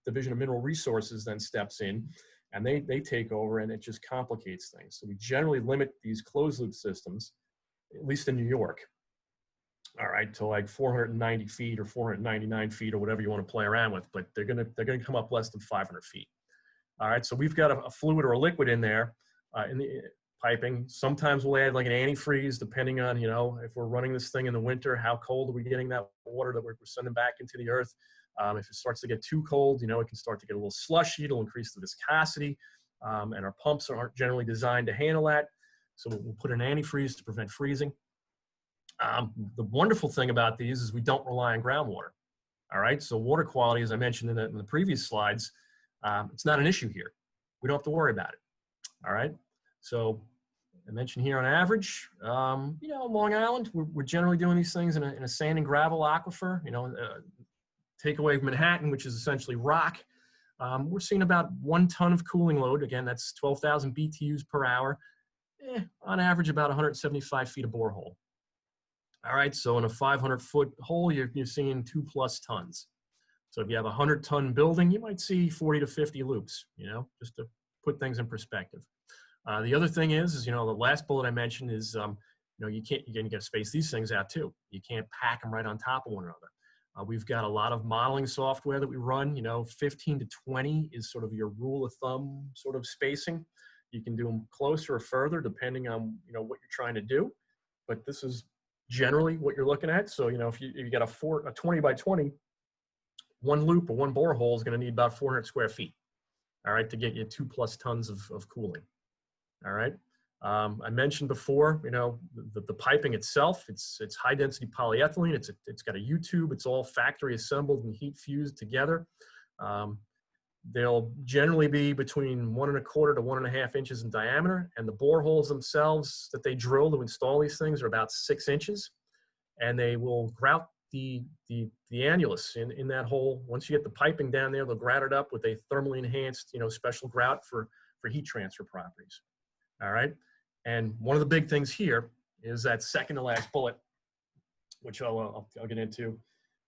Division of Mineral Resources then steps in and they take over and it just complicates things. So we generally limit these closed loop systems, at least in New York, all right, to like 490 feet or 499 feet or whatever you want to play around with, but they're gonna come up less than 500 feet. All right, so we've got a fluid or a liquid in there in the piping. Sometimes we'll add like an antifreeze depending on, if we're running this thing in the winter, how cold are we getting that water that we're sending back into the earth. If it starts to get too cold, it can start to get a little slushy. It'll increase the viscosity, and our pumps aren't generally designed to handle that. So we'll put an antifreeze to prevent freezing. The wonderful thing about these is we don't rely on groundwater. All right, so water quality, as I mentioned in the previous slides, It's not an issue here. We don't have to worry about it. All right. So I mentioned here on average, you know, Long Island, we're generally doing these things in a sand and gravel aquifer. You know, take away Manhattan, which is essentially rock. We're seeing about 1 ton of cooling load. Again, that's 12,000 BTUs per hour. On average, about 175 feet of borehole. All right, so in a 500-foot hole, you're seeing 2+ tons. So if you have a 100-ton building, you might see 40 to 50 loops, you know, just to put things in perspective. The other thing is, you know, the last bullet I mentioned is, you know, you got to space these things out too. You can't pack them right on top of one another. We've got a lot of modeling software that we run, you know, 15 to 20 is sort of your rule of thumb sort of spacing. You can do them closer or further depending on, you know, what you're trying to do. But this is generally what you're looking at. So, you know, if you got a 20 by 20, one loop or one borehole is going to need about 400 square feet, all right, to get you 2+ tons of cooling, all right. I mentioned before, you know, the piping itself, it's high density polyethylene. It's got a U-tube. It's all factory assembled and heat fused together. They'll generally be between 1 1/4 to 1.5 inches in diameter, and the boreholes themselves that they drill to install these things are about 6 inches, and they will grout the annulus in that hole. Once you get the piping down there, they'll grout it up with a thermally enhanced, you know, special grout for heat transfer properties. All right, and one of the big things here is that second to last bullet, which I'll get into.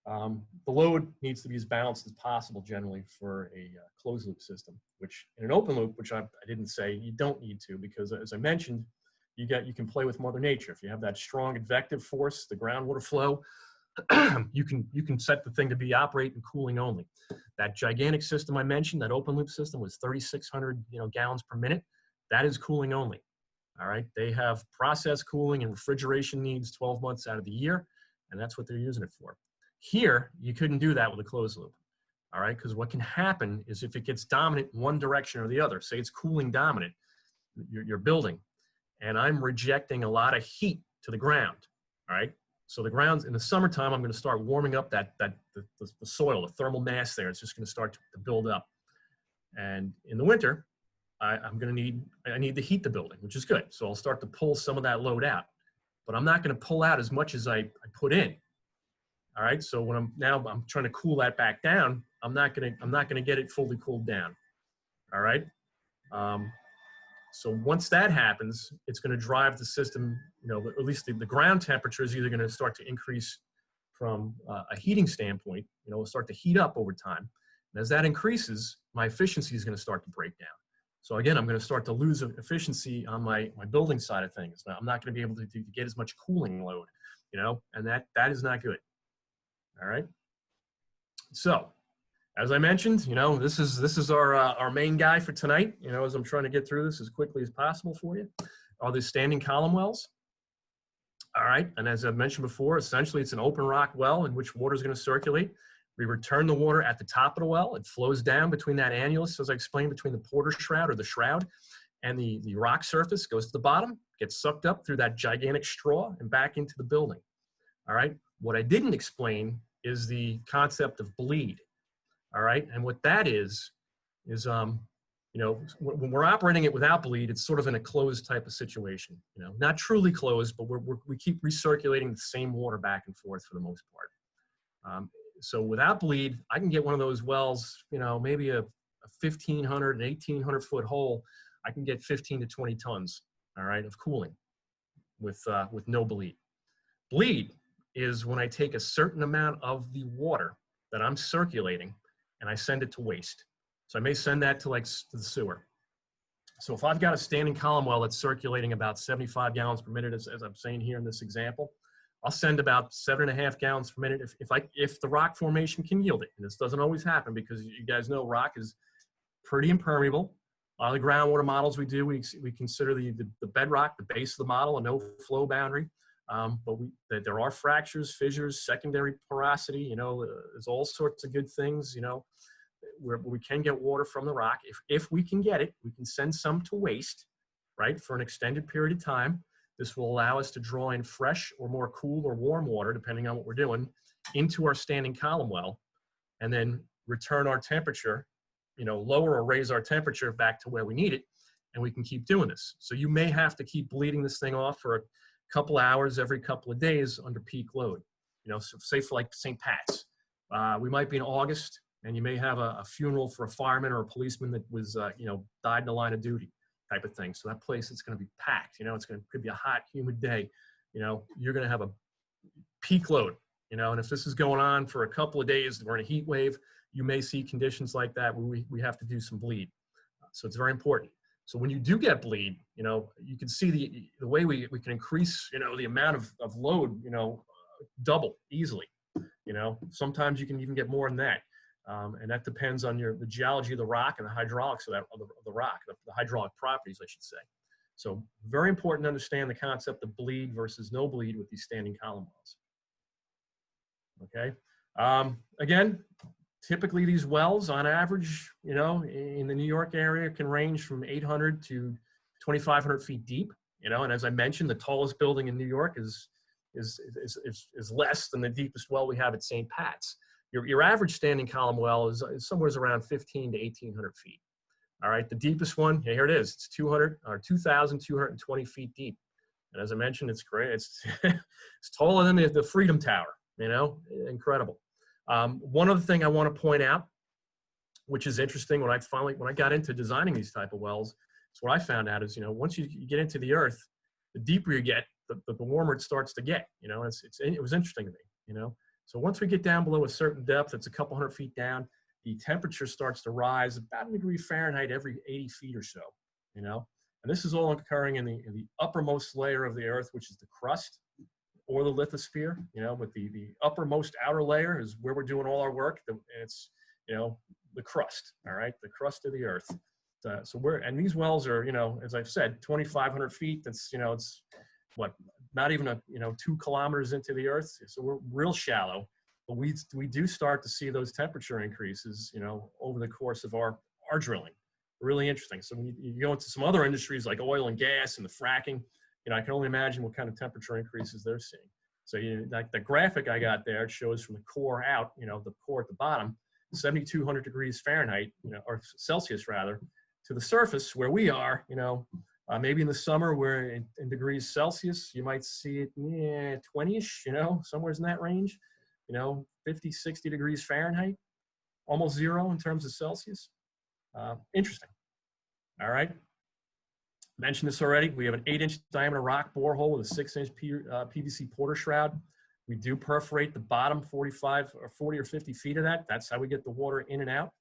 The load needs to be as balanced as possible generally for a closed loop system, which in an open loop, which I didn't say, you don't need to, because as I mentioned, you can play with Mother Nature. If you have that strong advective force, the groundwater flow, you can set the thing to be operating cooling only. That gigantic system I mentioned, that open loop system, was 3,600 gallons per minute. That is cooling only. All right, they have process cooling and refrigeration needs 12 months out of the year, and that's what they're using it for. Here, you couldn't do that with a closed loop, all right? Because what can happen is if it gets dominant in one direction or the other, say it's cooling dominant, your building, and I'm rejecting a lot of heat to the ground, all right? So the ground's, in the summertime, I'm gonna start warming up the soil, the thermal mass there. It's just gonna start to build up. And in the winter, I need to heat the building, which is good. So I'll start to pull some of that load out, but I'm not gonna pull out as much as I put in. All right, so when I'm trying to cool that back down, I'm not gonna get it fully cooled down. All right, so once that happens, it's gonna drive the system. At least the ground temperature is either gonna start to increase from a heating standpoint. It'll start to heat up over time, and as that increases, my efficiency is gonna start to break down. So again, I'm gonna start to lose efficiency on my building side of things. Now, I'm not gonna be able to get as much cooling load, and that is not good. All right. So, as I mentioned, this is our main guy for tonight. As I'm trying to get through this as quickly as possible for you, are the standing column wells. All right, and as I've mentioned before, essentially it's an open rock well in which water is going to circulate. We return the water at the top of the well. It flows down between that annulus, as I explained, between the porter shroud or the shroud and the rock surface, goes to the bottom, gets sucked up through that gigantic straw and back into the building. All right. What I didn't explain is the concept of bleed. All right. And what that is when we're operating it without bleed, it's sort of in a closed type of situation, not truly closed, but we keep recirculating the same water back and forth for the most part. So without bleed, I can get one of those wells, maybe a 1,500, an 1,800 foot hole. I can get 15 to 20 tons, all right, of cooling with no bleed. Bleed is when I take a certain amount of the water that I'm circulating and I send it to waste. So I may send that to the sewer. So if I've got a standing column well that's circulating about 75 gallons per minute, as I'm saying here in this example, I'll send about 7.5 gallons per minute if the rock formation can yield it. And this doesn't always happen because you guys know rock is pretty impermeable. A lot of the groundwater models we do, we consider the bedrock, the base of the model, a no flow boundary. But there are fractures, fissures, secondary porosity, there's all sorts of good things, where we can get water from the rock. If we can get it, we can send some to waste, right, for an extended period of time. This will allow us to draw in fresh or more cool or warm water, depending on what we're doing, into our standing column well, and then return our temperature lower or raise our temperature back to where we need it, and we can keep doing this. So you may have to keep bleeding this thing off for a couple hours every couple of days under peak load. So say for like St. Pat's, we might be in August, and you may have a funeral for a fireman or a policeman that was, died in the line of duty type of thing. So that place is going to be packed. Could be a hot, humid day. You're going to have a peak load. And if this is going on for a couple of days, we're in a heat wave, you may see conditions like that where we have to do some bleed. So it's very important. So when you do get bleed, you can see the way we can increase, the amount of load, double easily. Sometimes you can even get more than that. And that depends on the geology of the rock and the hydraulics of the rock, the hydraulic properties, I should say. So very important to understand the concept of bleed versus no bleed with these standing column wells. Okay. Again, typically these wells on average, in the New York area can range from 800 to 2,500 feet deep, and as I mentioned, the tallest building in New York is less than the deepest well we have at St. Pat's. Your average standing column well is somewhere around 1,500 to 1,800 feet. All right, the deepest one, here it is. It's 2,220 feet deep. And as I mentioned, it's great. It's taller than the Freedom Tower, incredible. One other thing I want to point out, which is interesting, when I got into designing these type of wells, so what I found out is, once you get into the earth, the deeper you get, the warmer it starts to get. It was interesting to me. So once we get down below a certain depth, it's a couple hundred feet down, the temperature starts to rise about 1 degree Fahrenheit every 80 feet or so. And this is all occurring in the uppermost layer of the earth, which is the crust or the lithosphere. But the uppermost outer layer is where we're doing all our work. It's the crust. All right, the crust of the earth. And these wells are, as I've said, 2,500 feet. That's, it's what, not even 2 kilometers into the earth. So we're real shallow, but we do start to see those temperature increases, over the course of our drilling. Really interesting. So when you go into some other industries like oil and gas and the fracking, I can only imagine what kind of temperature increases they're seeing. So like the graphic I got there, it shows from the core out, the core at the bottom, 7,200 degrees Fahrenheit, or Celsius rather, to the surface where we are, maybe in the summer where in degrees Celsius, you might see it 20-ish, somewhere in that range, 50, 60 degrees Fahrenheit, almost zero in terms of Celsius. Interesting. All right. Mentioned this already. We have an 8-inch diameter rock borehole with a 6-inch PVC porter shroud. We do perforate the bottom 45 or 40 or 50 feet of that. That's how we get the water in and out.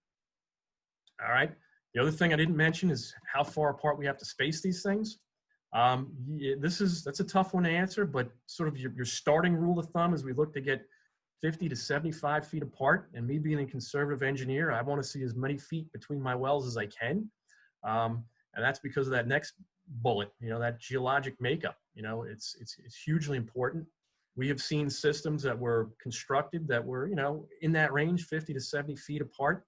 All right. The other thing I didn't mention is how far apart we have to space these things. That's a tough one to answer, but sort of your starting rule of thumb is we look to get 50 to 75 feet apart. And me being a conservative engineer, I want to see as many feet between my wells as I can. And that's because of that next bullet, that geologic makeup. It's hugely important. We have seen systems that were constructed that were, in that range, 50 to 70 feet apart.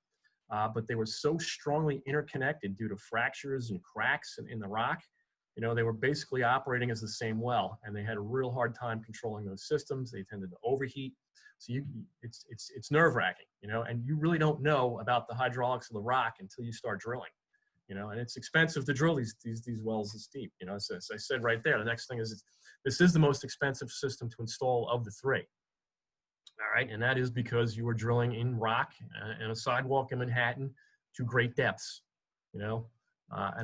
But they were so strongly interconnected due to fractures and cracks in the rock. They were basically operating as the same well, and they had a real hard time controlling those systems. They tended to overheat. So it's nerve-wracking, and you really don't know about the hydraulics of the rock until you start drilling, and it's expensive to drill these wells this deep. As I said right there, the next thing is this is the most expensive system to install of the 3. All right, and that is because you are drilling in rock and a sidewalk in Manhattan to great depths, and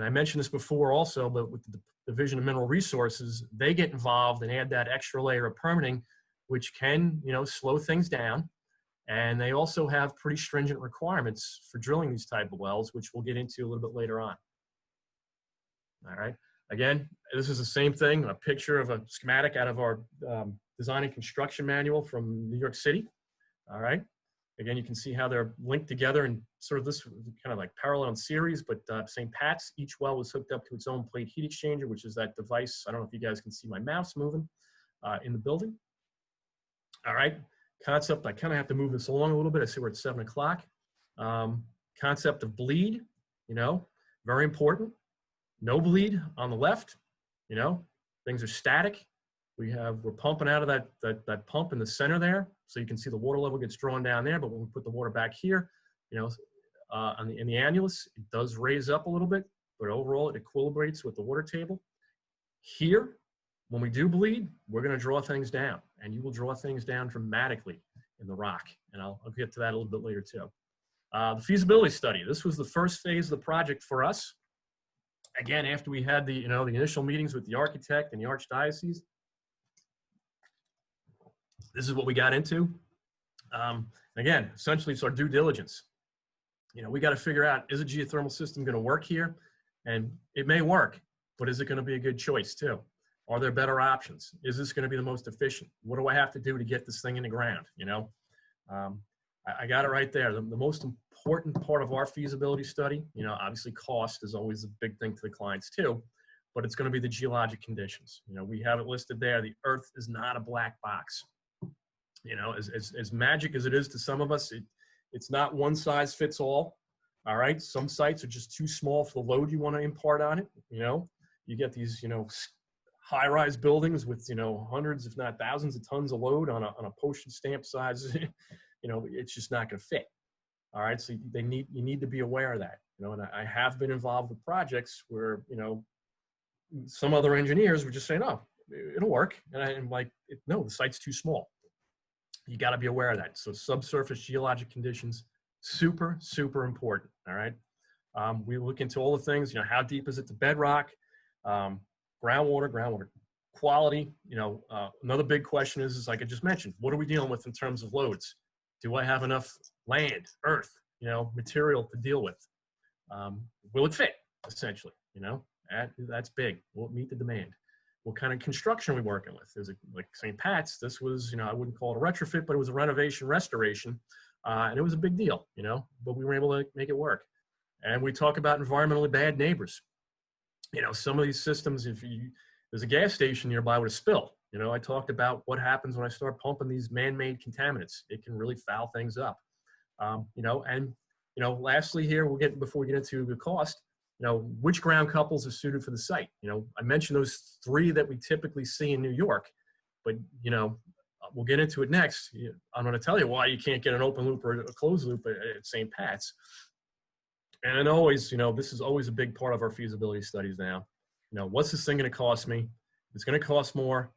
I mentioned this before also, but with the Division of Mineral Resources, they get involved and add that extra layer of permitting, which can, slow things down. And they also have pretty stringent requirements for drilling these type of wells, which we'll get into a little bit later on. All right, again, this is the same thing, a picture of a schematic out of our design and construction manual from New York City. All right. Again, you can see how they're linked together in sort of this kind of like parallel series, but St. Pat's, each well was hooked up to its own plate heat exchanger, which is that device. I don't know if you guys can see my mouse moving in the building. All right. Concept, I kind of have to move this along a little bit. I see we're at 7 o'clock. Concept of bleed, very important. No bleed on the left, things are static. We're pumping out of that pump in the center there, so you can see the water level gets drawn down there. But when we put the water back here, in the annulus, it does raise up a little bit, but overall it equilibrates with the water table. Here, when we do bleed, we're going to draw things down, and you will draw things down dramatically in the rock. And I'll get to that a little bit later too. The feasibility study. This was the first phase of the project for us. Again, after we had the initial meetings with the architect and the archdiocese, this is what we got into. Again, essentially it's our due diligence. We got to figure out, is a geothermal system going to work here? And it may work, but is it going to be a good choice too? Are there better options? Is this going to be the most efficient? What do I have to do to get this thing in the ground? I got it right there. The most important part of our feasibility study, obviously cost is always a big thing to the clients too, but it's going to be the geologic conditions. We have it listed there. The earth is not a black box. As magic as it is to some of us, it's not one size fits all. All right. Some sites are just too small for the load you want to impart on it. You get these, high-rise buildings with, hundreds, if not thousands of tons of load on a postage stamp size, it's just not going to fit. All right. So you need to be aware of that, and I have been involved with projects where, some other engineers were just saying, oh, it'll work. And I'm like, no, the site's too small. You got to be aware of that. So subsurface geologic conditions, super, super important. All right. We look into all the things, how deep is it to bedrock, groundwater quality. Another big question is like I just mentioned, what are we dealing with in terms of loads? Do I have enough land, earth, material to deal with? Will it fit, essentially? That's big. Will it meet the demand? What kind of construction are we working with? Is it like St. Pat's? This was, I wouldn't call it a retrofit, but it was a renovation restoration. And it was a big deal, but we were able to make it work. And we talk about environmentally bad neighbors. Some of these systems, there's a gas station nearby with a spill, I talked about what happens when I start pumping these man-made contaminants. It can really foul things up. Lastly here, before we get into the cost, which ground couples are suited for the site. I mentioned those 3 that we typically see in New York, but, we'll get into it next. I'm going to tell you why you can't get an open loop or a closed loop at St. Pat's. And always, this is always a big part of our feasibility studies now. What's this thing going to cost me? It's going to cost more,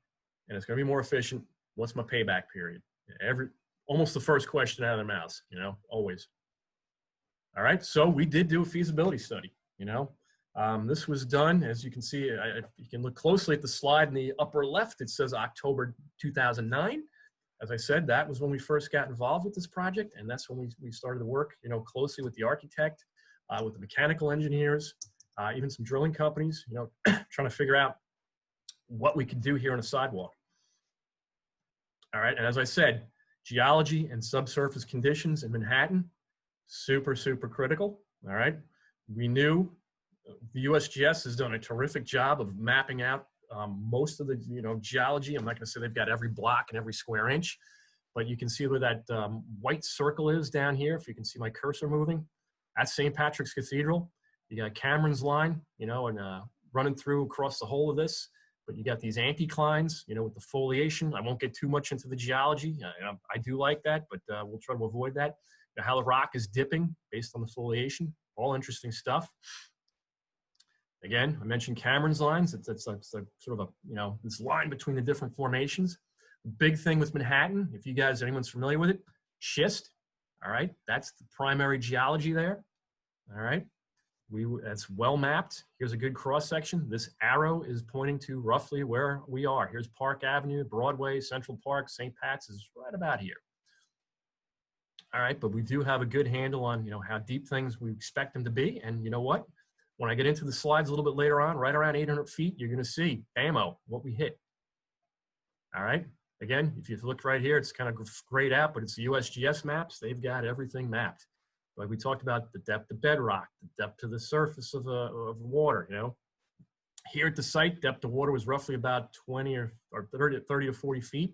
and it's going to be more efficient. What's my payback period? Almost the first question out of their mouths, always. All right, so we did do a feasibility study. This was done, as you can see, you can look closely at the slide in the upper left. It says October 2009. As I said, that was when we first got involved with this project, and that's when we started to work, closely with the architect, with the mechanical engineers, even some drilling companies, trying to figure out what we could do here on a sidewalk. All right, and as I said, geology and subsurface conditions in Manhattan, super, super critical. All right, we knew the USGS has done a terrific job of mapping out most of the geology. I'm not going to say they've got every block and every square inch, but you can see where that white circle is down here. If you can see my cursor moving, that's St. Patrick's Cathedral. You got Cameron's line, and running through across the whole of this. But you got these anticlines, with the foliation. I won't get too much into the geology. I do like that, but we'll try to avoid that. How the rock is dipping based on the foliation. All interesting stuff. Again, I mentioned Cameron's lines. It's like sort of a, this line between the different formations. The big thing with Manhattan, if anyone's familiar with it, schist. All right, that's the primary geology there. All right, that's well mapped. Here's a good cross section. This arrow is pointing to roughly where we are. Here's Park Avenue, Broadway, Central Park, St. Pat's is right about here. All right, but we do have a good handle on how deep things we expect them to be, and you know what? When I get into the slides a little bit later on, right around 800 feet, you're going to see, bammo, what we hit. All right. Again, if you look right here, it's kind of grayed out, but it's the USGS maps. They've got everything mapped. Like we talked about the depth of bedrock, the depth to the surface of water, Here at the site, depth of water was roughly about 20 or 30 to 40 feet.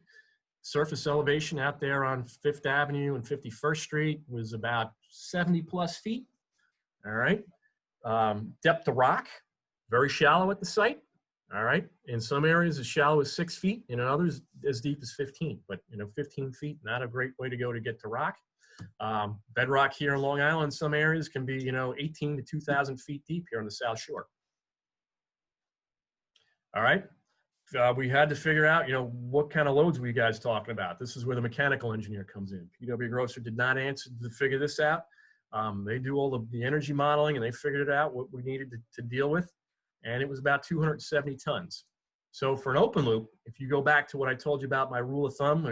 Surface elevation out there on 5th Avenue and 51st Street was about 70 plus feet. All right. Depth to rock, very shallow at the site. All right. In some areas as shallow as 6 feet, and in others as deep as 15. But 15 feet, not a great way to go to get to rock. Bedrock here in Long Island, some areas can be, 18 to 2,000 feet deep here on the South Shore. All right. We had to figure out, what kind of loads were you guys talking about? This is where the mechanical engineer comes in. PW Grosser did not answer to figure this out. They do all the energy modeling, and they figured it out, what we needed to deal with. And it was about 270 tons. So for an open loop, if you go back to what I told you about my rule of thumb,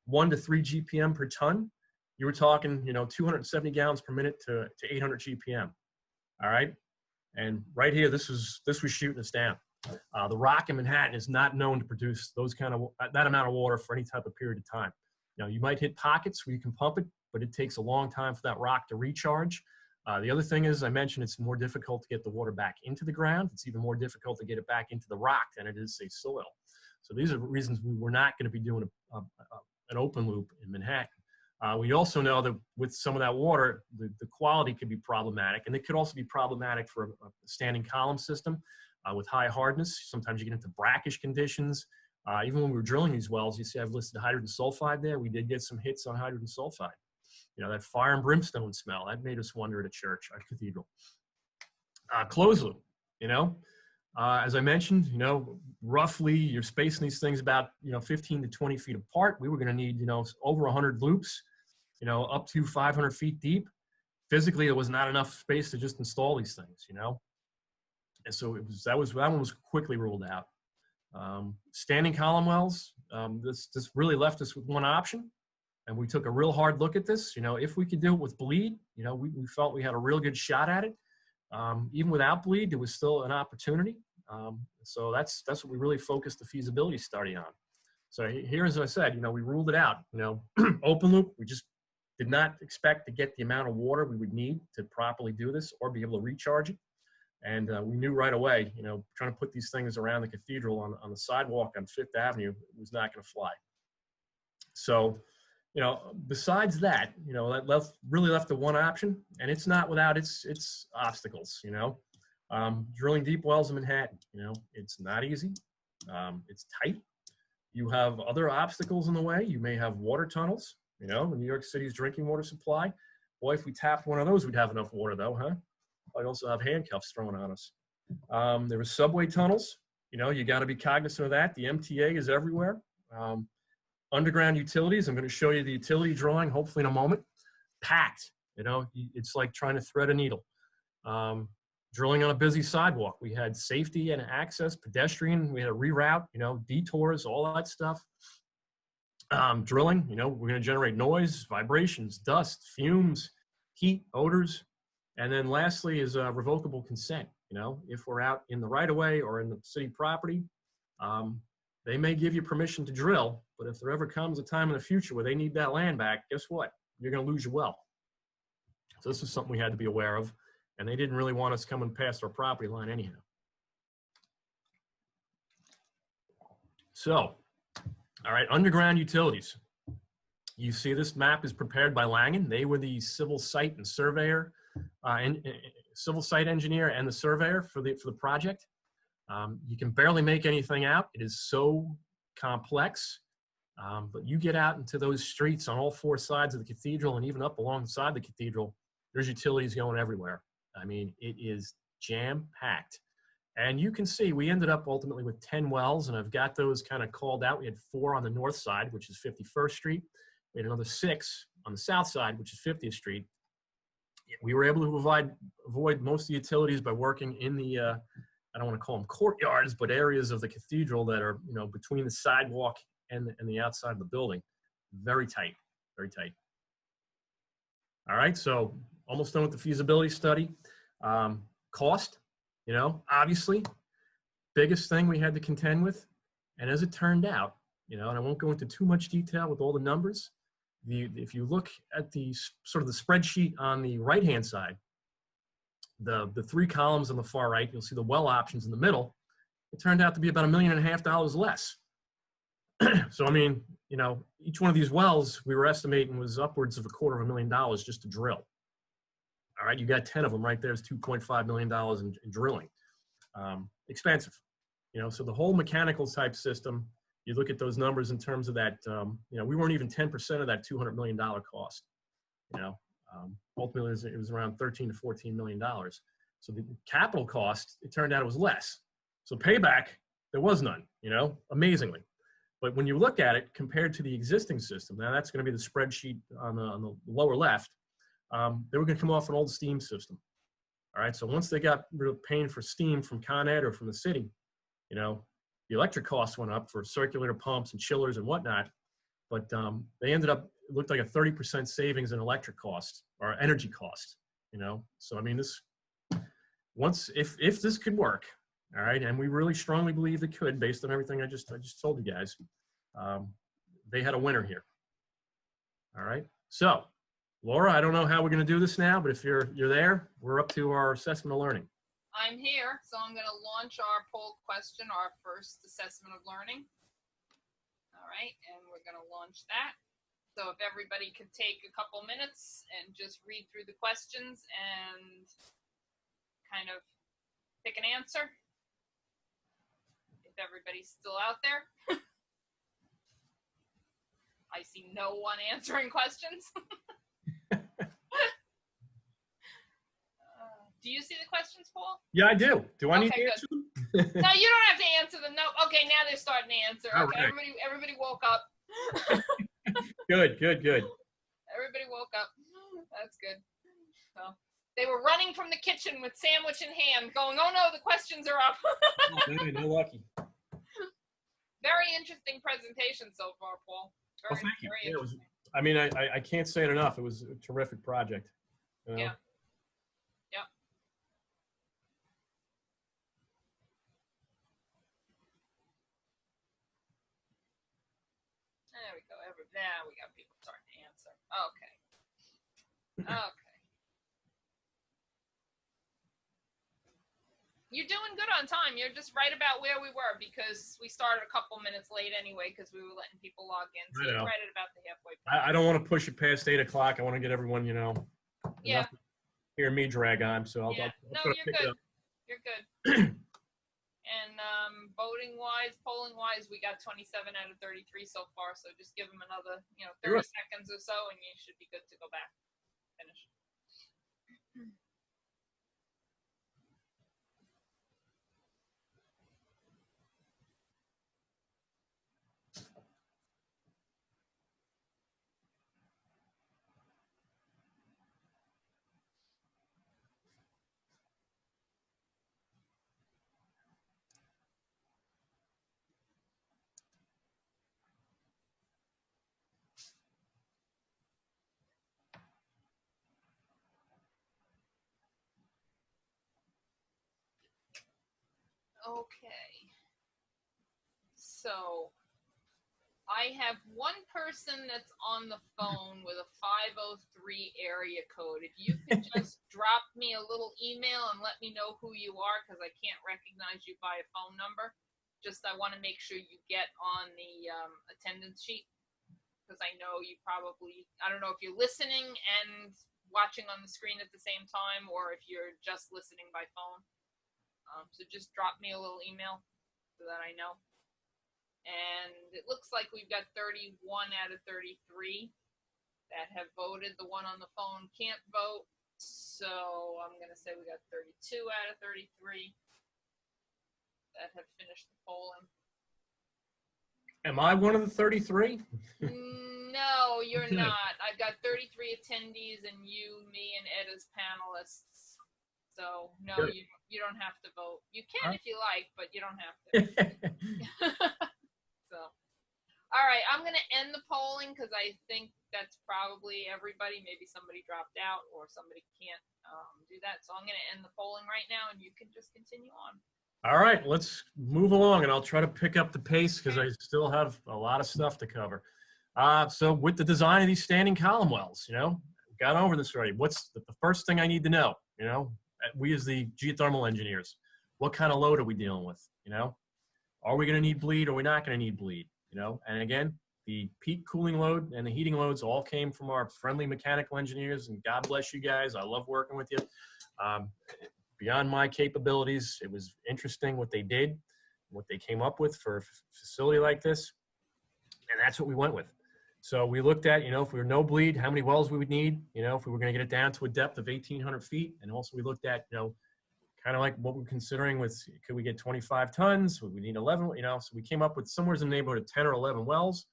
1 to 3 GPM per ton, you were talking, 270 gallons per minute to 800 GPM. All right. And right here, this was shooting us down. The rock in Manhattan is not known to produce that amount of water for any type of period of time. You might hit pockets where you can pump it, but it takes a long time for that rock to recharge. The other thing is, I mentioned it's more difficult to get the water back into the ground. It's even more difficult to get it back into the rock than it is, say, soil. So these are reasons we were not going to be doing an open loop in Manhattan. We also know that with some of that water, the quality could be problematic, and it could also be problematic for a standing column system with high hardness. Sometimes you get into brackish conditions. Even when we were drilling these wells, you see I've listed hydrogen sulfide there. We did get some hits on hydrogen sulfide. That fire and brimstone smell, that made us wonder at a church, at Cathedral. Closed loop, as I mentioned, roughly you're spacing these things about, 15 to 20 feet apart. We were going to need, over 100 loops, up to 500 feet deep. Physically, there was not enough space to just install these things, And so that one was quickly ruled out. Standing column wells, this really left us with one option. And we took a real hard look at this. If we could do it with bleed, we felt we had a real good shot at it. Even without bleed, there was still an opportunity. So that's what we really focused the feasibility study on. So here, as I said, we ruled it out. Open loop, we just did not expect to get the amount of water we would need to properly do this or be able to recharge it. And we knew right away, trying to put these things around the cathedral on the sidewalk on Fifth Avenue was not going to fly. So, besides that, that really left the one option, and it's not without its obstacles. Drilling deep wells in Manhattan, it's not easy. It's tight. You have other obstacles in the way. You may have water tunnels. New York City's drinking water supply. Boy, if we tapped one of those, we'd have enough water, though, huh? I'd also have handcuffs thrown on us. There were subway tunnels. You got to be cognizant of that. The MTA is everywhere. Underground utilities, I'm going to show you the utility drawing, hopefully in a moment. Packed, it's like trying to thread a needle. Drilling on a busy sidewalk. We had safety and access, pedestrian, we had a reroute, detours, all that stuff. Drilling, we're going to generate noise, vibrations, dust, fumes, heat, odors. And then lastly is revocable consent. If we're out in the right of way or in the city property, they may give you permission to drill, but if there ever comes a time in the future where they need that land back, guess what? You're going to lose your well. So this is something we had to be aware of, and they didn't really want us coming past our property line anyhow. So, all right, underground utilities. You see this map is prepared by Langen. They were the civil site and surveyor, civil site engineer and the surveyor for the project. You can barely make anything out. It is so complex, but you get out into those streets on all four sides of the cathedral and even up alongside the cathedral, there's utilities going everywhere. I mean, it is jam-packed. And you can see we ended up ultimately with 10 wells, and I've got those kind of called out. We had 4 on the north side, which is 51st Street. We had another 6 on the south side, which is 50th Street. We were able to avoid most of the utilities by working in the, I don't want to call them courtyards, but areas of the cathedral that are, between the sidewalk and the outside of the building. Very tight, very tight. All right, so almost done with the feasibility study. Cost, obviously, biggest thing we had to contend with. And as it turned out, and I won't go into too much detail with all the numbers, if you look at the sort of the spreadsheet on the right-hand side, the 3 columns on the far right, you'll see the well options in the middle. It turned out to be about $1.5 million less. So, I mean, each one of these wells we were estimating was upwards of $250,000 just to drill. All right, you got 10 of them right there. It's $2.5 million in drilling. Expensive, so the whole mechanical type system, you look at those numbers in terms of that, we weren't even 10% of that $200 million cost. Ultimately, it was around $13 to $14 million. So the capital cost, it turned out it was less. So payback, there was none, amazingly. But when you look at it compared to the existing system, now that's going to be the spreadsheet on the lower left, they were going to come off an old steam system. All right, so once they got rid of paying for steam from Con Ed or from the city, the electric costs went up for circulator pumps and chillers and whatnot. But they ended up, it looked like a 30% savings in electric costs or energy costs, So, I mean, if this could work, all right, and we really strongly believe it could based on everything I just told you guys, they had a winner here. All right, so Laura, I don't know how we're going to do this now, but if you're there, we're up to our assessment of learning. I'm here, so I'm going to launch our poll question, our first assessment of learning. All right, and we're going to launch that. So if everybody could take a couple minutes and just read through the questions and kind of pick an answer. If everybody's still out there. I see no one answering questions. Do you see the questions, Paul? Yeah, I do. Do I need to answer them? No, you don't have to answer them. No. Okay, now they're starting to answer. All okay, right. everybody woke up. Good. Everybody woke up. That's good. So they were running from the kitchen with sandwich in hand, going, "Oh no, the questions are up." They're lucky. Very interesting presentation so far, Paul. Thank you. Yeah, I can't say it enough. It was a terrific project. Yeah. There we go. Now we got people starting to answer. Okay. You're doing good on time. You're just right about where we were because we started a couple minutes late anyway because we were letting people log in. So you're right at about the halfway point. I don't want to push it past 8 o'clock. I want to get everyone, Yeah. Hear me drag on. So I'll No, you're good. You're good. And polling wise, we got 27 out of 33 so far. So just give them another, 30 seconds or so, and you should be good to go back. Finish. Okay. So I have one person that's on the phone with a 503 area code. If you could just drop me a little email and let me know who you are, because I can't recognize you by a phone number. I want to make sure you get on the attendance sheet, because I know you probably, I don't know if you're listening and watching on the screen at the same time, or if you're just listening by phone. So just drop me a little email so that I know. And it looks like we've got 31 out of 33 that have voted. The one on the phone can't vote. So I'm going to say we got 32 out of 33 that have finished the polling. Am I one of the 33? No, you're not. I've got 33 attendees and you, me, and Ed as panelists. So no, you don't have to vote. You can if you like, but you don't have to. So, all right, I'm going to end the polling because I think that's probably everybody. Maybe somebody dropped out or somebody can't do that. So I'm going to end the polling right now, and you can just continue on. All right, let's move along, and I'll try to pick up the pace because I still have a lot of stuff to cover. So with the design of these standing column wells, got over this already. What's the first thing I need to know? We as the geothermal engineers, what kind of load are we dealing with? Are we going to need bleed or are we not going to need bleed? And again, the peak cooling load and the heating loads all came from our friendly mechanical engineers, and God bless you guys. I love working with you. Beyond my capabilities, it was interesting what they did, what they came up with for a facility like this. And that's what we went with. So we looked at, if we were no bleed, how many wells we would need, if we were going to get it down to a depth of 1,800 feet. And also we looked at, kind of like what we're considering with, could we get 25 tons? Would we need 11? So we came up with somewhere in the neighborhood of 10 or 11 wells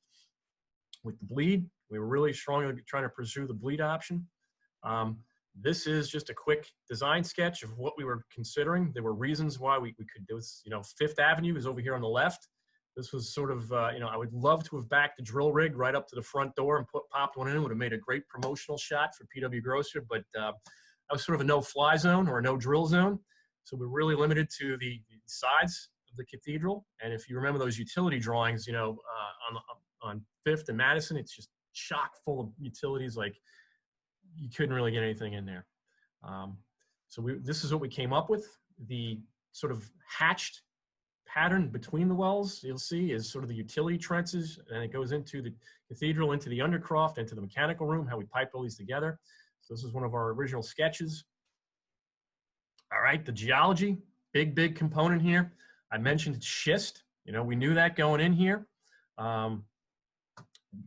with the bleed. We were really strongly trying to pursue the bleed option. This is just a quick design sketch of what we were considering. There were reasons why we could do this. Fifth Avenue is over here on the left. This was sort of, I would love to have backed the drill rig right up to the front door and popped one in. It would have made a great promotional shot for PWGC, but that was sort of a no-fly zone or a no-drill zone. So we're really limited to the sides of the cathedral. And if you remember those utility drawings, on Fifth and Madison, it's just chock full of utilities. Like you couldn't really get anything in there. This is what we came up with. The sort of hatched pattern between the wells, you'll see, is sort of the utility trenches, and it goes into the cathedral, into the undercroft, into the mechanical room, how we piped all these together. So this is one of our original sketches. All right, the geology, big component here. I mentioned schist. We knew that going in here.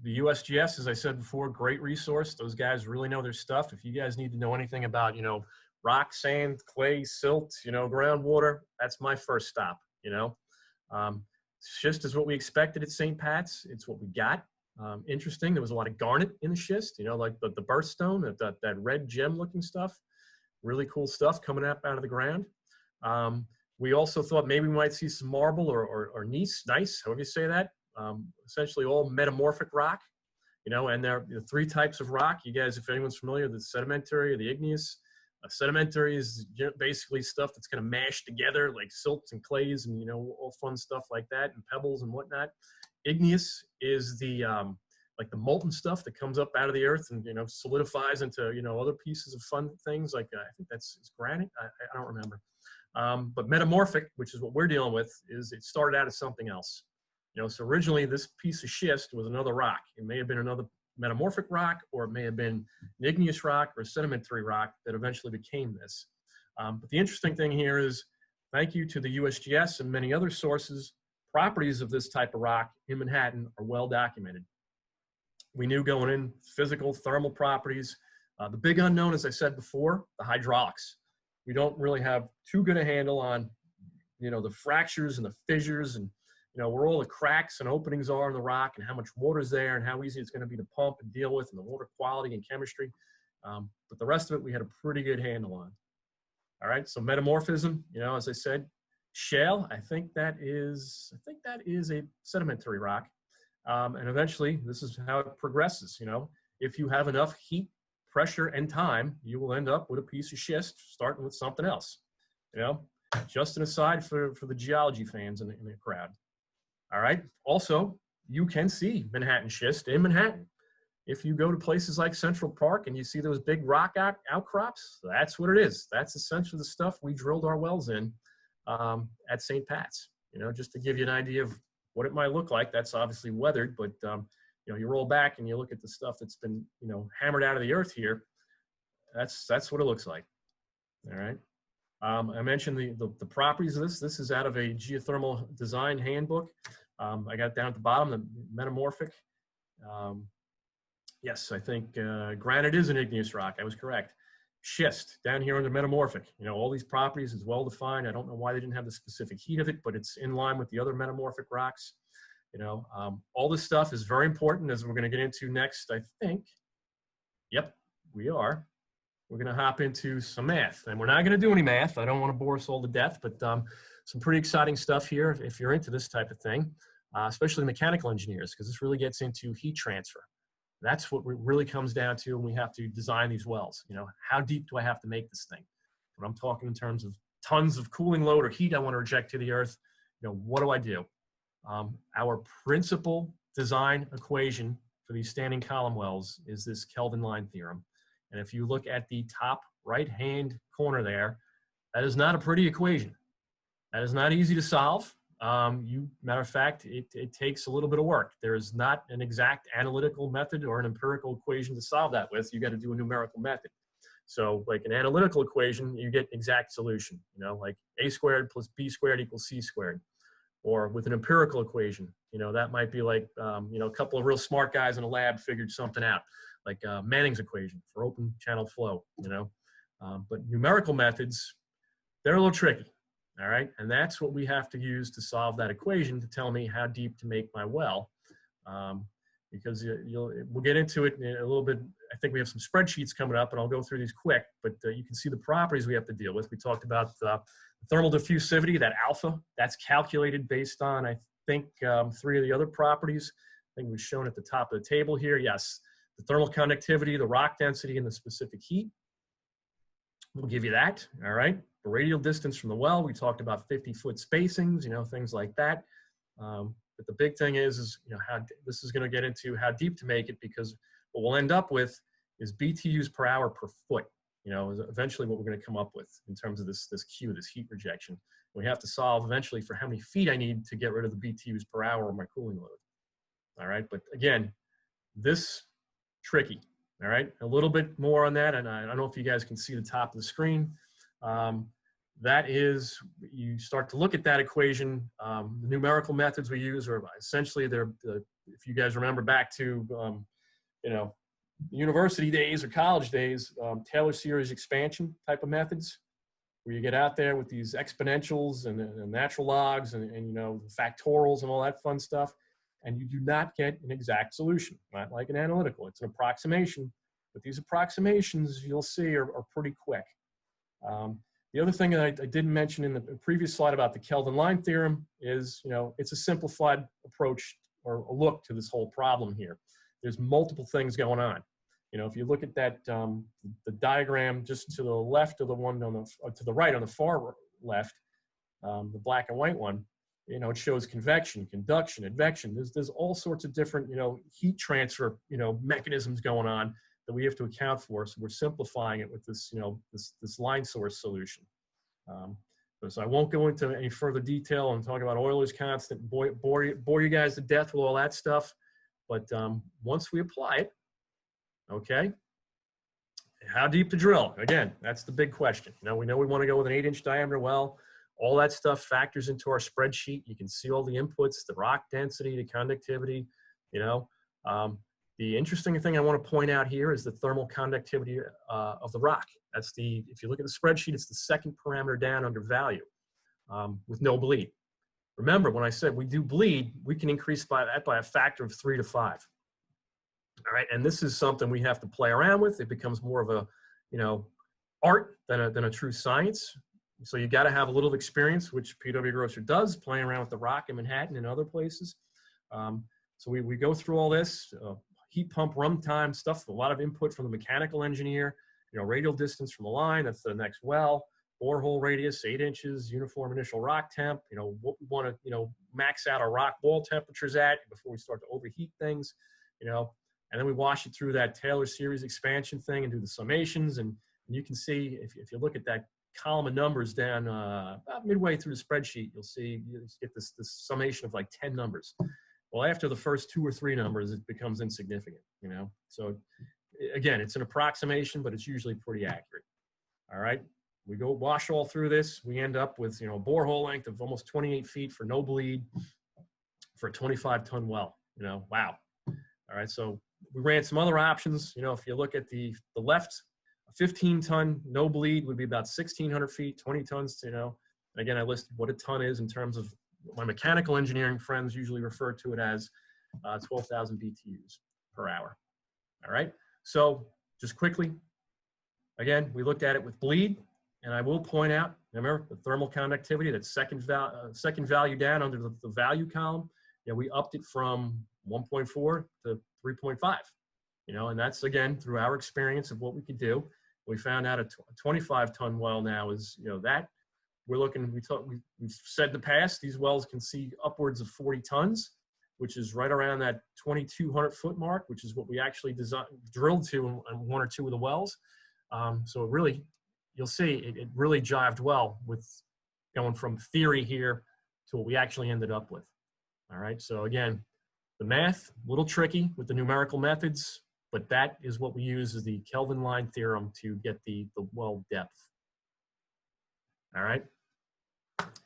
The USGS, as I said before, great resource. Those guys really know their stuff. If you guys need to know anything about, rock, sand, clay, silt, groundwater, that's my first stop. Schist is what we expected at St. Pat's. It's what we got. Interesting, there was a lot of garnet in the schist, like the birthstone, that red gem looking stuff. Really cool stuff coming up out of the ground. We also thought maybe we might see some marble or gneiss, however you say that. Essentially all metamorphic rock, and there are three types of rock. You guys, if anyone's familiar, the sedimentary or the igneous. Sedimentary is basically stuff that's going to mash together like silts and clays and, all fun stuff like that, and pebbles and whatnot. Igneous is the, like the molten stuff that comes up out of the earth and, solidifies into, other pieces of fun things like, I think it's granite. I don't remember. But metamorphic, which is what we're dealing with, is it started out as something else. So originally this piece of schist was another rock. It may have been another metamorphic rock, or it may have been an igneous rock or a sedimentary rock that eventually became this. But the interesting thing here is, thank you to the USGS and many other sources, properties of this type of rock in Manhattan are well documented. We knew going in physical, thermal properties. The big unknown, as I said before, the hydraulics. We don't really have too good a handle on, the fractures and the fissures and, where all the cracks and openings are in the rock and how much water's there and how easy it's going to be to pump and deal with and the water quality and chemistry. But the rest of it, we had a pretty good handle on. All right, so metamorphism, as I said, shale, I think that is a sedimentary rock. And eventually, this is how it progresses. If you have enough heat, pressure, and time, you will end up with a piece of schist starting with something else. Just an aside for the geology fans in the crowd. All right. Also, you can see Manhattan schist in Manhattan. If you go to places like Central Park and you see those big rock outcrops, that's what it is. That's essentially the stuff we drilled our wells in at St. Pat's. Just to give you an idea of what it might look like. That's obviously weathered, but you roll back and you look at the stuff that's been hammered out of the earth here. That's what it looks like. All right. I mentioned the properties of this. This is out of a geothermal design handbook. I got down at the bottom, the metamorphic. Yes, I think granite is an igneous rock. I was correct. Schist down here under metamorphic. All these properties is well defined. I don't know why they didn't have the specific heat of it, but it's in line with the other metamorphic rocks. All this stuff is very important, as we're going to get into next, I think. Yep, we are. We're going to hop into some math, and we're not going to do any math. I don't want to bore us all to death, but some pretty exciting stuff here if you're into this type of thing, especially mechanical engineers, because this really gets into heat transfer. That's what it really comes down to when we have to design these wells. How deep do I have to make this thing? When I'm talking in terms of tons of cooling load or heat I want to inject to the earth, what do I do? Our principal design equation for these standing column wells is this Kelvin line theorem. And if you look at the top right-hand corner there, that is not a pretty equation. That is not easy to solve. Matter of fact, it takes a little bit of work. There is not an exact analytical method or an empirical equation to solve that with. You got to do a numerical method. So like an analytical equation, you get exact solution, like a squared plus b squared equals c squared. or with an empirical equation. You know, that might be like, you know, a couple of real smart guys in a lab figured something out, like Manning's equation for open channel flow, you know. But numerical methods, they're a little tricky, all right? And that's what we have to use to solve that equation to tell me how deep to make my well. Because we'll get into it in a little bit. I think we have some spreadsheets coming up, and I'll go through these quick, but you can see the properties we have to deal with. We talked about thermal diffusivity, that alpha, that's calculated based on, I think, 3 of the other properties. I think we've shown at the top of the table here. Yes, the thermal conductivity, the rock density, and the specific heat. We'll give you that, all right? The radial distance from the well, we talked about 50-foot spacings, you know, things like that. But the big thing is, you know, how this is going to get into how deep to make it, because what we'll end up with is BTUs per hour per foot, you know, is eventually what we're going to come up with in terms of this Q, this heat rejection. We have to solve eventually for how many feet I need to get rid of the BTUs per hour of my cooling load. All right, but again, this tricky. All right, a little bit more on that, and I don't know if you guys can see the top of the screen. That is, you start to look at that equation. The numerical methods we use are essentially, if you guys remember back to, you know, university days or college days, Taylor series expansion type of methods, where you get out there with these exponentials and natural logs and you know, factorials and all that fun stuff, and you do not get an exact solution, not like an analytical. It's an approximation, but these approximations you'll see are pretty quick. The other thing that I didn't mention in the previous slide about the Kelvin line theorem is, you know, it's a simplified approach or a look to this whole problem here. There's multiple things going on. You know, if you look at that, the diagram just to the left of the one on the, to the right on the far left, the black and white one, you know, it shows convection, conduction, advection. There's all sorts of different, you know, heat transfer, you know, mechanisms going on that we have to account for. So we're simplifying it with this, you know, this line source solution. So I won't go into any further detail and talk about Euler's constant, bore you guys to death with all that stuff. But once we apply it, okay, how deep to drill? Again, that's the big question. You know we want to go with an 8-inch diameter well. All that stuff factors into our spreadsheet. You can see all the inputs, the rock density, the conductivity, you know. The interesting thing I want to point out here is the thermal conductivity of the rock. That's the, if you look at the spreadsheet, it's the second parameter down under value with no bleed. Remember, when I said we do bleed, we can increase that by a factor of 3 to 5. All right, and this is something we have to play around with. It becomes more of a, you know, art than a true science. So you got to have a little experience, which PW Grosser does, playing around with the rock in Manhattan and other places. So we go through all this. Heat pump runtime stuff, a lot of input from the mechanical engineer, you know, radial distance from the line, that's the next well, borehole radius, 8 inches, uniform initial rock temp, you know, what we want to, you know, max out our rock wall temperatures at before we start to overheat things, you know, and then we wash it through that Taylor series expansion thing and do the summations. And you can see, if you look at that column of numbers down about midway through the spreadsheet, you'll see, you get this summation of like 10 numbers. Well, after the first 2 or 3 numbers, it becomes insignificant, you know? So again, it's an approximation, but it's usually pretty accurate. All right, we go wash all through this. We end up with, you know, a borehole length of almost 28 feet for no bleed for a 25-ton well, you know, wow. All right, so we ran some other options. You know, if you look at the left, a 15-ton no bleed would be about 1,600 feet, 20 tons, you know. And again, I listed what a ton is in terms of my mechanical engineering friends usually refer to it as 12,000 BTUs per hour. All right, so just quickly, again, we looked at it with bleed, and I will point out, remember the thermal conductivity, that second value down under the value column, you know, we upped it from 1.4 to 3.5, you know, and that's again through our experience of what we could do. We found out a 25-ton well now is, you know, that we're looking, we've said in the past, these wells can see upwards of 40 tons, which is right around that 2,200 foot mark, which is what we actually drilled to on 1 or 2 of the wells. So it really, you'll see, it really jived well with going from theory here to what we actually ended up with. All right, so again, the math, a little tricky with the numerical methods, but that is what we use as the Kelvin line theorem to get the well depth. All right.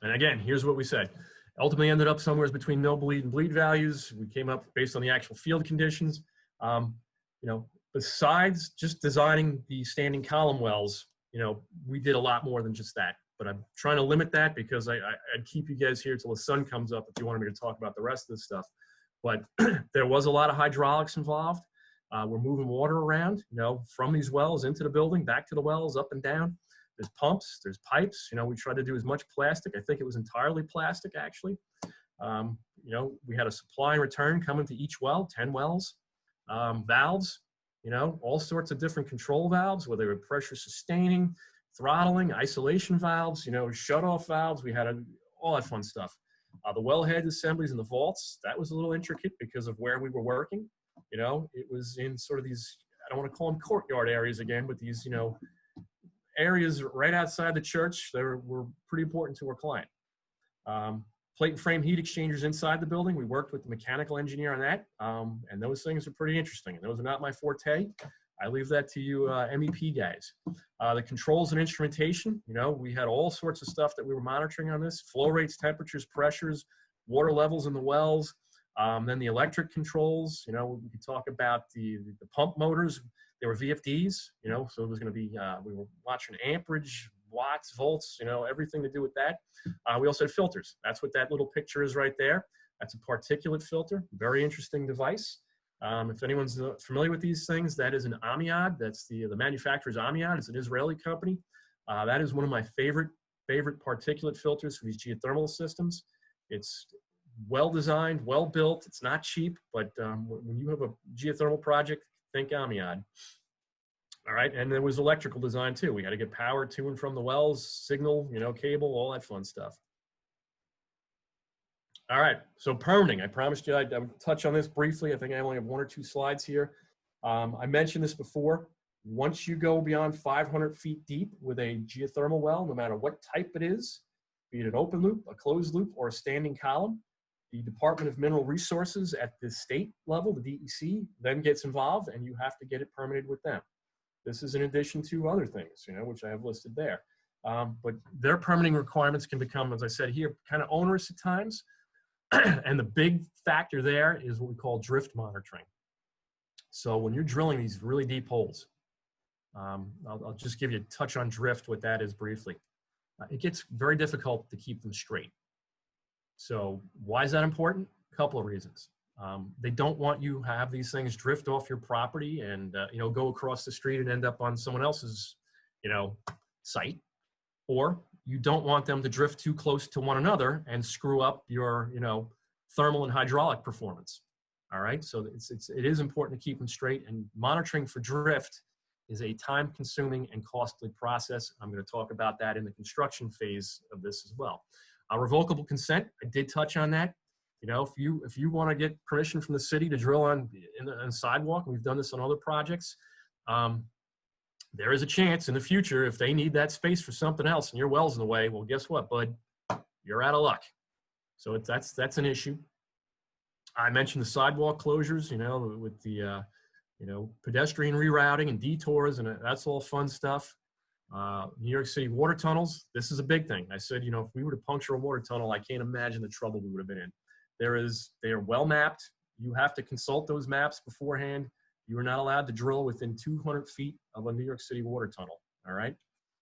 And again, here's what we said. Ultimately ended up somewhere between no bleed and bleed values. We came up based on the actual field conditions. You know, besides just designing the standing column wells, you know, we did a lot more than just that. But I'm trying to limit that because I'd keep you guys here till the sun comes up if you wanted me to talk about the rest of this stuff. But there was a lot of hydraulics involved. We're moving water around, you know, from these wells into the building, back to the wells, up and down. There's pumps, there's pipes. You know, we tried to do as much plastic. I think it was entirely plastic, actually. You know, we had a supply and return coming to each well, 10 wells. Valves, you know, all sorts of different control valves, whether they were pressure sustaining, throttling, isolation valves, you know, shut-off valves. We had all that fun stuff. The wellhead assemblies and the vaults, that was a little intricate because of where we were working. You know, it was in sort of these, I don't want to call them courtyard areas again, but these, you know, areas right outside the church that were pretty important to our client. Plate and frame heat exchangers inside the building. We worked with the mechanical engineer on that, and those things are pretty interesting. And those are not my forte. I leave that to you MEP guys. The controls and instrumentation, you know, we had all sorts of stuff that we were monitoring on this: flow rates, temperatures, pressures, water levels in the wells. Then the electric controls, you know, we could talk about the pump motors. They were VFDs, you know, so it was going to be, we were watching amperage, watts, volts, you know, everything to do with that. We also had filters. That's what that little picture is right there. That's a particulate filter, very interesting device. If anyone's familiar with these things, that is an Amiad. That's the manufacturer's Amiad. It's an Israeli company. That is one of my favorite particulate filters for these geothermal systems. It's well designed, well built. It's not cheap, but when you have a geothermal project, think Amiad. All right, and there was electrical design too. We had to get power to and from the wells, signal, you know, cable, all that fun stuff. All right, so permitting. I promised you I would touch on this briefly. I think I only have 1 or 2 slides here. I mentioned this before. Once you go beyond 500 feet deep with a geothermal well, no matter what type it is, be it an open loop, a closed loop, or a standing column, the Department of Mineral Resources at the state level, the DEC, then gets involved, and you have to get it permitted with them. This is in addition to other things, you know, which I have listed there. But their permitting requirements can become, as I said here, kind of onerous at times. And the big factor there is what we call drift monitoring. So when you're drilling these really deep holes, I'll just give you a touch on drift, what that is briefly. It gets very difficult to keep them straight. So why is that important? A couple of reasons. They don't want you to have these things drift off your property and, you know, go across the street and end up on someone else's, you know, site. Or you don't want them to drift too close to one another and screw up your, you know, thermal and hydraulic performance. All right. So it is important to keep them straight, and monitoring for drift is a time consuming and costly process. I'm going to talk about that in the construction phase of this as well. Revocable consent, I did touch on that. You know, if you want to get permission from the city to drill on a sidewalk, and we've done this on other projects, there is a chance in the future, if they need that space for something else and your well's in the way, well, guess what, bud? You're out of luck. So that's an issue. I mentioned the sidewalk closures, you know, with the, you know, pedestrian rerouting and detours, and that's all fun stuff. New York City water tunnels, this is a big thing. I said, you know, if we were to puncture a water tunnel, I can't imagine the trouble we would have been in. They are well mapped. You have to consult those maps beforehand. You are not allowed to drill within 200 feet of a New York City water tunnel, all right?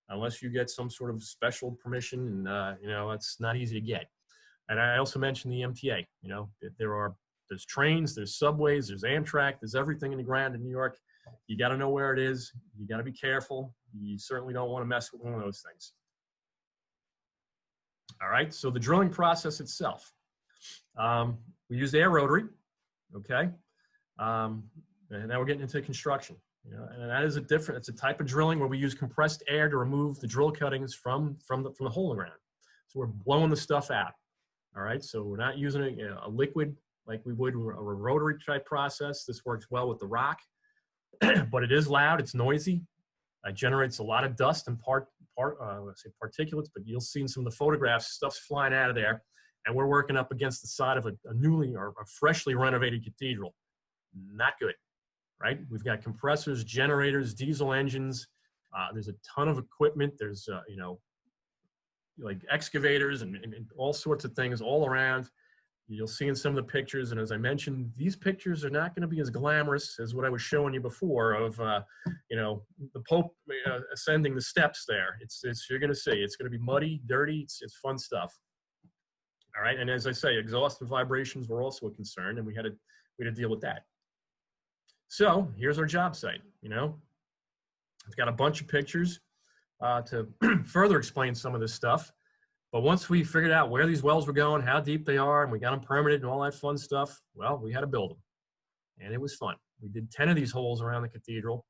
Unless you get some sort of special permission, and, you know, it's not easy to get. And I also mentioned the MTA. You know, there's trains, there's subways, there's Amtrak, there's everything in the ground in New York. You got to know where it is. You got to be careful. You certainly don't want to mess with one of those things. All right, so the drilling process itself. We used air rotary, okay? And now we're getting into construction. You know, and that is it's a type of drilling where we use compressed air to remove the drill cuttings from the hole in the ground. So we're blowing the stuff out. All right, so we're not using a liquid like we would a rotary type process. This works well with the rock, but it is loud, it's noisy. It generates a lot of dust and let's say particulates, but you'll see in some of the photographs, stuff's flying out of there. And we're working up against the side of a newly or a freshly renovated cathedral. Not good, right? We've got compressors, generators, diesel engines. There's a ton of equipment. There's, you know, like excavators and all sorts of things all around. You'll see in some of the pictures, and as I mentioned, these pictures are not going to be as glamorous as what I was showing you before of, you know, the Pope ascending the steps there. You're going to see, it's going to be muddy, dirty, it's fun stuff. All right, and as I say, exhaust and vibrations were also a concern, and we had to deal with that. So here's our job site. You know, I've got a bunch of pictures to further explain some of this stuff. But once we figured out where these wells were going, how deep they are, and we got them permitted and all that fun stuff, well, we had to build them. And it was fun. We did 10 of these holes around the cathedral.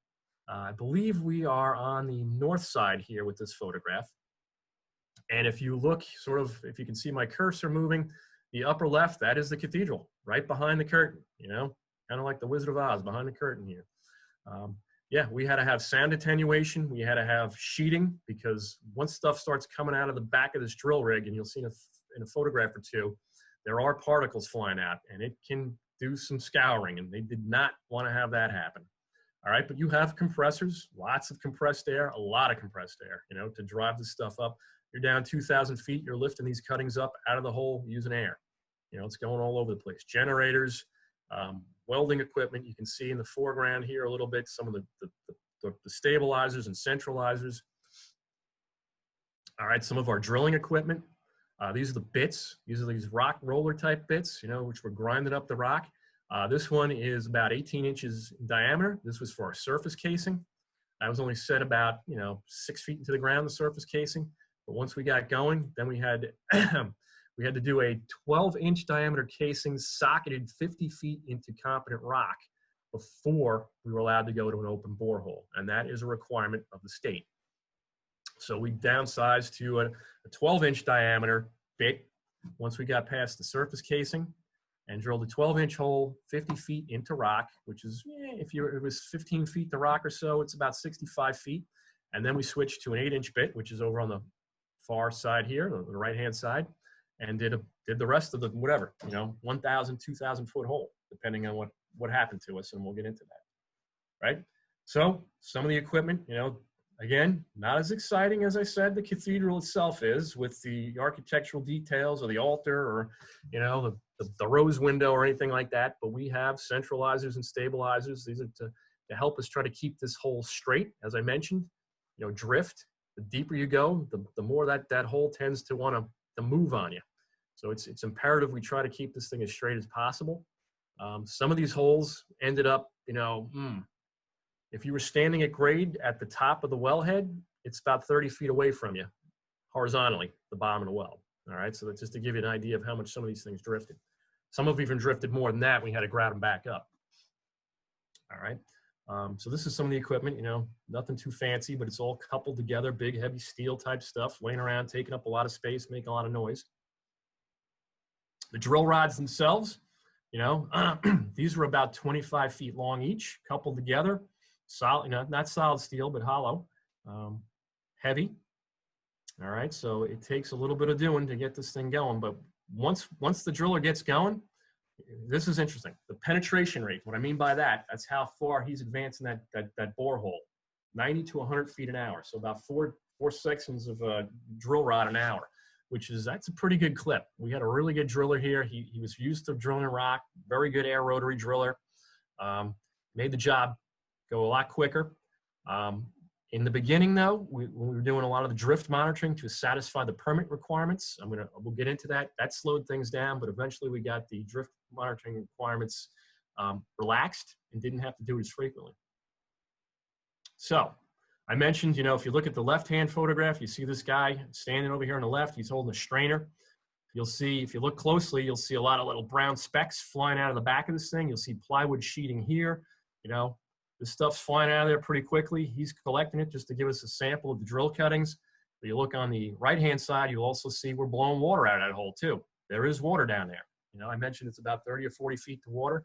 I believe we are on the north side here with this photograph. And if you look sort of, if you can see my cursor moving, the upper left, that is the cathedral, right behind the curtain, you know, kind of like the Wizard of Oz behind the curtain here. Yeah, we had to have sound attenuation. We had to have sheeting, because once stuff starts coming out of the back of this drill rig, and you'll see in a photograph or two, there are particles flying out, and it can do some scouring, and they did not want to have that happen. All right, but you have compressors, lots of compressed air, a lot of compressed air, you know, to drive this stuff up. You're down 2,000 feet, you're lifting these cuttings up out of the hole using air. You know, it's going all over the place. Generators, welding equipment. You can see in the foreground here a little bit some of the stabilizers and centralizers. All right, some of our drilling equipment. These are the bits. These are these rock roller type bits, you know, which were grinding up the rock. This one is about 18 inches in diameter. This was for our surface casing. I was only set about, you know, 6 feet into the ground, the surface casing. But once we got going, then we had we had to do a 12-inch diameter casing socketed 50 feet into competent rock before we were allowed to go to an open borehole. And that is a requirement of the state. So we downsized to a 12-inch diameter bit once we got past the surface casing, and drilled a 12-inch hole 50 feet into rock, which is, if it was 15 feet to rock or so, it's about 65 feet. And then we switched to an 8-inch bit, which is over on the far side here, the right-hand side, and did the rest of the, whatever, you know, 1,000, 2,000 foot hole, depending on what happened to us, and we'll get into that, right? So some of the equipment, you know, again, not as exciting as I said the cathedral itself is, with the architectural details or the altar or, you know, the rose window or anything like that, but we have centralizers and stabilizers. These are to help us try to keep this hole straight, as I mentioned, you know, drift. The deeper you go, the more that hole tends to want to move on you. So it's imperative we try to keep this thing as straight as possible. Some of these holes ended up, you know, if you were standing at grade at the top of the wellhead, it's about 30 feet away from you, horizontally, the bottom of the well. All right, so that's just to give you an idea of how much some of these things drifted. Some have even drifted more than that. We had to grab them back up. All right. So this is some of the equipment, you know, nothing too fancy, but it's all coupled together, big, heavy steel type stuff, laying around, taking up a lot of space, making a lot of noise. The drill rods themselves, you know, these were about 25 feet long each, coupled together, solid, you know, not solid steel, but hollow, heavy. All right, so it takes a little bit of doing to get this thing going, but once the driller gets going, this is interesting. The penetration rate, what I mean by that, that's how far he's advancing that borehole, 90 to 100 feet an hour. So about four sections of drill rod an hour, that's a pretty good clip. We had a really good driller here. He was used to drilling rock, very good air rotary driller. Made the job go a lot quicker. In the beginning, though, when we were doing a lot of the drift monitoring to satisfy the permit requirements, we'll get into that. That slowed things down, but eventually we got the drift monitoring requirements relaxed and didn't have to do it as frequently. So I mentioned, you know, if you look at the left-hand photograph, you see this guy standing over here on the left. He's holding a strainer. You'll see, if you look closely, you'll see a lot of little brown specks flying out of the back of this thing. You'll see plywood sheeting here, you know. This stuff's flying out of there pretty quickly. He's collecting it just to give us a sample of the drill cuttings. But you look on the right-hand side, you'll also see we're blowing water out of that hole too. There is water down there. You know, I mentioned it's about 30 or 40 feet to water.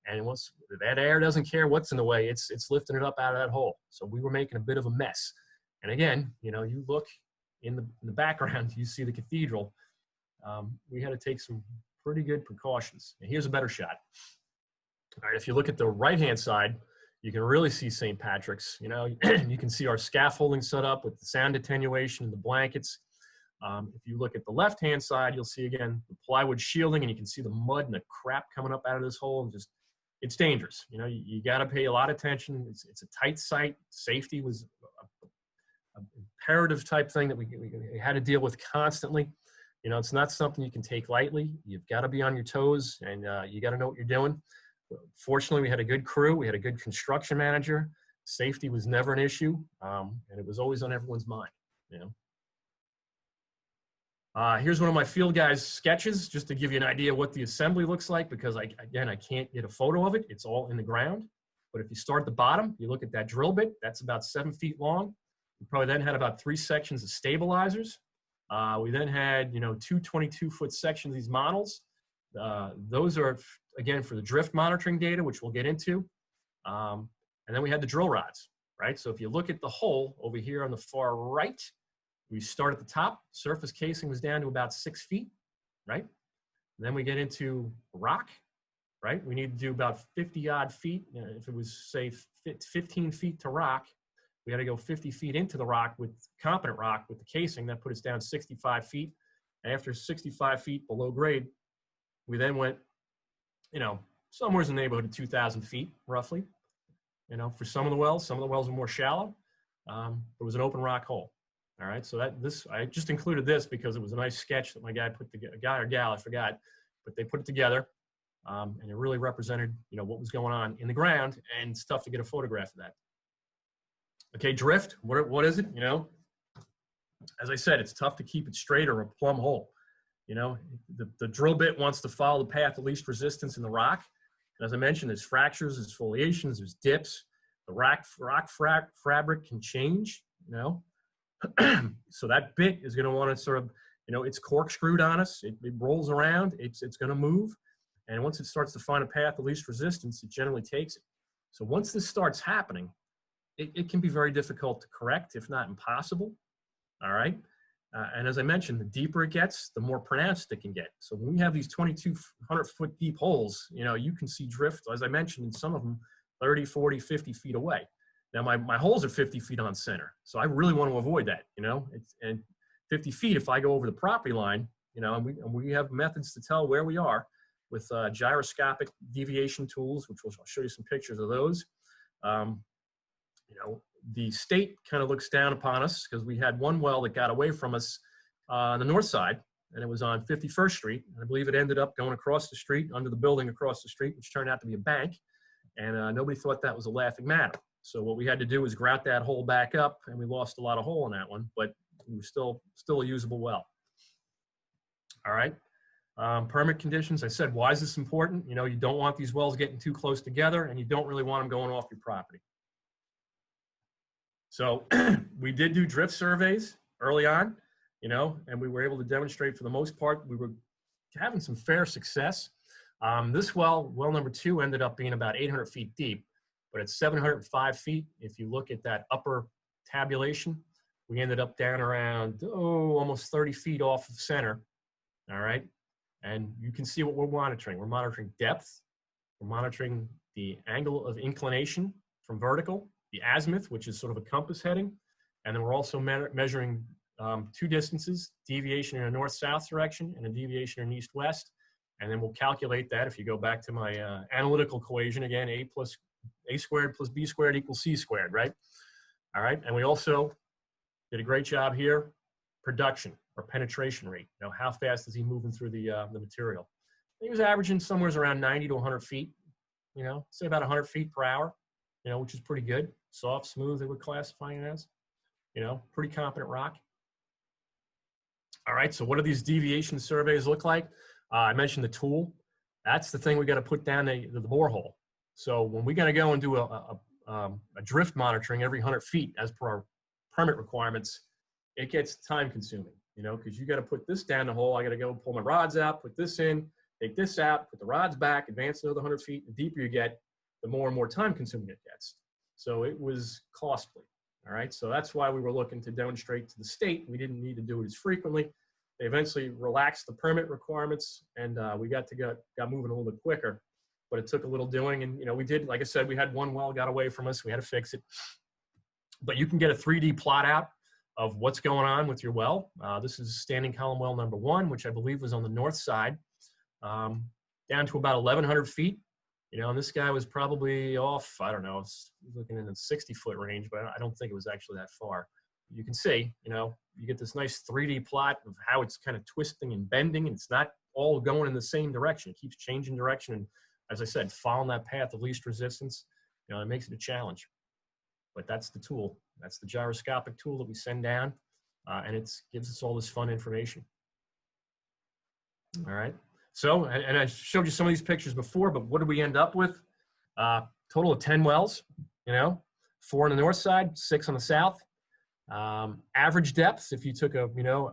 And once that air doesn't care what's in the way, it's lifting it up out of that hole. So we were making a bit of a mess. And again, you know, you look in the background, you see the cathedral. We had to take some pretty good precautions. And here's a better shot. All right, if you look at the right-hand side, you can really see St. Patrick's. You know, you can see our scaffolding set up with the sound attenuation and the blankets. If you look at the left-hand side, you'll see again the plywood shielding, and you can see the mud and the crap coming up out of this hole. And just, it's dangerous. You know, you got to pay a lot of attention. It's a tight site. Safety was an imperative type thing that we had to deal with constantly. You know, it's not something you can take lightly. You've got to be on your toes, and you got to know what you're doing. Fortunately, we had a good crew. We had a good construction manager. Safety was never an issue, and it was always on everyone's mind, you know. Here's one of my field guys' sketches, just to give you an idea what the assembly looks like, because I can't get a photo of it. It's all in the ground. But if you start at the bottom, you look at that drill bit, that's about 7 feet long. We probably then had about 3 sections of stabilizers. We then had, you know, 2 22-foot sections of these models. Those are, again, for the drift monitoring data, which we'll get into. And then we had the drill rods, right? So if you look at the hole over here on the far right, we start at the top. Surface casing was down to about 6 feet, right? And then we get into rock, right? We need to do about 50-odd feet. If it was, say, 15 feet to rock, we had to go 50 feet into the rock with competent rock with the casing. That put us down 65 feet. And after 65 feet below grade, we then went, you know, somewhere in the neighborhood of 2,000 feet, roughly. You know, for some of the wells are more shallow. It was an open rock hole. All right, so I just included this because it was a nice sketch that my guy put together, guy or gal, I forgot, but they put it together, and it really represented, you know, what was going on in the ground, and it's tough to get a photograph of that. Okay, drift, what is it? You know, as I said, it's tough to keep it straight or a plumb hole. You know, the drill bit wants to follow the path of least resistance in the rock. And as I mentioned, there's fractures, there's foliations, there's dips. The rock fabric can change, you know. So that bit is going to want to sort of, you know, it's corkscrewed on us. It rolls around. It's going to move. And once it starts to find a path of least resistance, it generally takes it. So once this starts happening, it can be very difficult to correct, if not impossible. All right. And as I mentioned, the deeper it gets, the more pronounced it can get. So when we have these 2,200-foot deep holes, you know, you can see drift, as I mentioned, in some of them 30, 40, 50 feet away. Now, my holes are 50 feet on center, so I really want to avoid that, you know. And 50 feet, if I go over the property line, you know, and we have methods to tell where we are with gyroscopic deviation tools, which I'll show you some pictures of those. You know, the state kind of looks down upon us because we had one well that got away from us on the north side, and it was on 51st Street. And I believe it ended up going across the street, under the building across the street, which turned out to be a bank. And nobody thought that was a laughing matter. So what we had to do was grout that hole back up, and we lost a lot of hole in that one, but it was still a usable well. All right. Permit conditions. I said, why is this important? You know, you don't want these wells getting too close together, and you don't really want them going off your property. So we did do drift surveys early on, you know, and we were able to demonstrate for the most part, we were having some fair success. This well number 2 ended up being about 800 feet deep, but at 705 feet, if you look at that upper tabulation, we ended up down around, almost 30 feet off of center, all right? And you can see what we're monitoring. We're monitoring depth. We're monitoring the angle of inclination from vertical, the azimuth, which is sort of a compass heading. And then we're also measuring 2 distances, deviation in a north-south direction and a deviation in east-west. And then we'll calculate that if you go back to my analytical equation again, A squared plus B squared equals C squared, right? All right, and we also did a great job here, production or penetration rate. You know, how fast is he moving through the material? He was averaging somewhere around 90 to 100 feet, you know, say about 100 feet per hour, you know, which is pretty good. Soft, smooth, they would classify it as, you know, pretty competent rock. All right, so what do these deviation surveys look like? I mentioned the tool. That's the thing we got to put down the borehole. So when we got to go and do a drift monitoring every 100 feet as per our permit requirements, it gets time consuming, you know, because you got to put this down the hole. I got to go pull my rods out, put this in, take this out, put the rods back, advance another 100 feet. The deeper you get, the more and more time consuming it gets. So it was costly. All right. So that's why we were looking to demonstrate to the state we didn't need to do it as frequently. They eventually relaxed the permit requirements, and we got moving a little bit quicker, but it took a little doing. And, you know, we did, like I said, we had one well got away from us. We had to fix it. But you can get a 3D plot out of what's going on with your well. This is standing column well number 1, which I believe was on the north side, down to about 1,100 feet. You know, and this guy was probably off, I don't know, it's looking in the 60-foot range, but I don't think it was actually that far. You can see, you know, you get this nice 3D plot of how it's kind of twisting and bending, and it's not all going in the same direction. It keeps changing direction. And as I said, following that path of least resistance, you know, it makes it a challenge. But that's the tool. That's the gyroscopic tool that we send down, and it gives us all this fun information. All right. So, and I showed you some of these pictures before, but what did we end up with? Total of 10 wells, you know, 4 on the north side, 6 on the south. Average depth, if you took a, you know,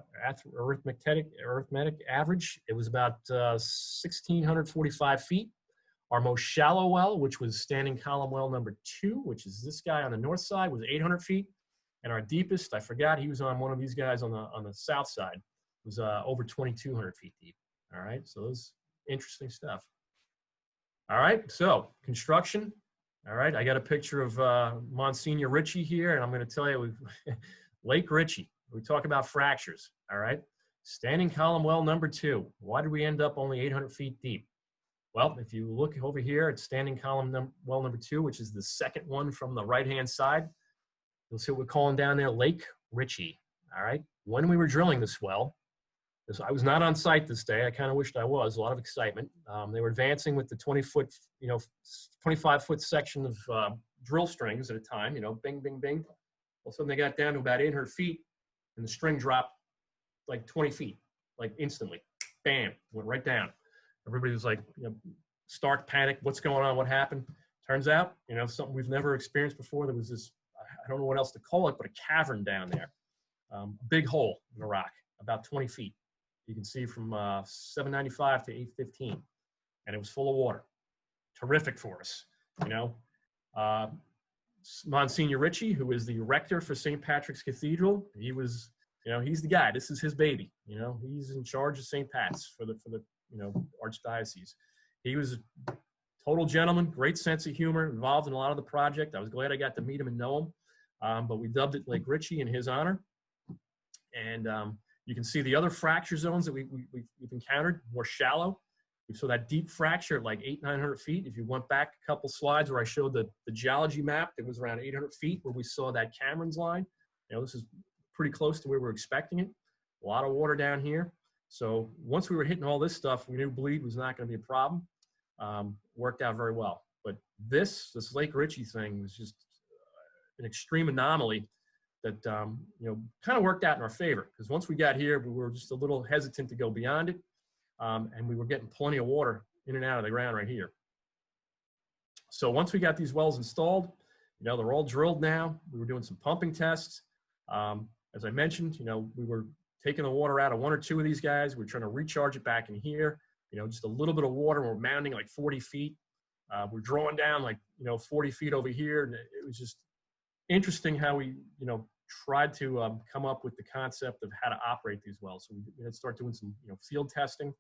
arithmetic average, it was about 1,645 feet. Our most shallow well, which was standing column well number 2, which is this guy on the north side, was 800 feet. And our deepest, I forgot, he was on one of these guys on the south side, was over 2,200 feet deep. All right, so those interesting stuff. All right, so construction. All right, I got a picture of Monsignor Ritchie here, and I'm going to tell you, Lake Ritchie. We talk about fractures. All right, standing column well number 2. Why did we end up only 800 feet deep? Well, if you look over here at standing column well number 2, which is the second one from the right-hand side, you'll see what we're calling down there, Lake Ritchie. All right, when we were drilling this well, I was not on site this day. I kind of wished I was. A lot of excitement. They were advancing with the 20-foot, you know, 25-foot section of drill strings at a time. You know, bing, bing, bing. All of a sudden, they got down to about 800 feet, and the string dropped like 20 feet, like instantly. Bam, went right down. Everybody was like, you know, stark panic. What's going on? What happened? Turns out, you know, something we've never experienced before. There was this, I don't know what else to call it, but a cavern down there. A big hole in the rock, about 20 feet. You can see from 795 to 815, and it was full of water. Terrific for us, you know. Monsignor Ritchie, who is the rector for St. Patrick's Cathedral, he was, you know, he's the guy. This is his baby. You know, he's in charge of St. Pat's for the you know, archdiocese. He was a total gentleman, great sense of humor, involved in a lot of the project. I was glad I got to meet him and know him. But we dubbed it Lake Ritchie in his honor, and you can see the other fracture zones that we've encountered, more shallow. We saw that deep fracture at like 800-900 feet. If you went back a couple slides where I showed the geology map, it was around 800 feet where we saw that Cameron's line. You know, this is pretty close to where we're expecting it. A lot of water down here. So once we were hitting all this stuff, we knew bleed was not going to be a problem. Worked out very well. But this Lake Ritchie thing was just an extreme anomaly that you know, kind of worked out in our favor, because once we got here, we were just a little hesitant to go beyond it, and we were getting plenty of water in and out of the ground right here. So once we got these wells installed, you know, they're all drilled now. We were doing some pumping tests. As I mentioned, you know, we were taking the water out of 1 or 2 of these guys. We're trying to recharge it back in here. You know, just a little bit of water. We're mounting like 40 feet. We're drawing down like, you know, 40 feet over here, and it was just interesting how we, you know, tried to come up with the concept of how to operate these wells. So we had to start doing some, you know, field testing.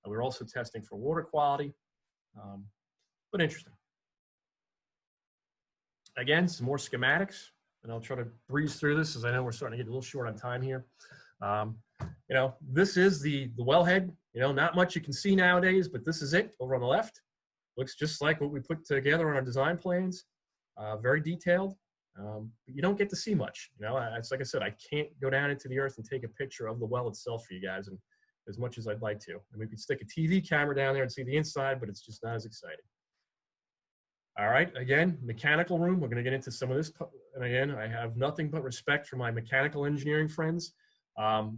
We were also testing for water quality, but interesting. Again, some more schematics, and I'll try to breeze through this as I know we're starting to get a little short on time here. You know, this is the wellhead. You know, not much you can see nowadays, but this is it over on the left. Looks just like what we put together on our design plans. Very detailed. But you don't get to see much. You know, it's like I said, I can't go down into the earth and take a picture of the well itself for you guys, and as much as I'd like to. And we could stick a TV camera down there and see the inside, but it's just not as exciting. All right, again, mechanical room. We're going to get into some of this. And again, I have nothing but respect for my mechanical engineering friends.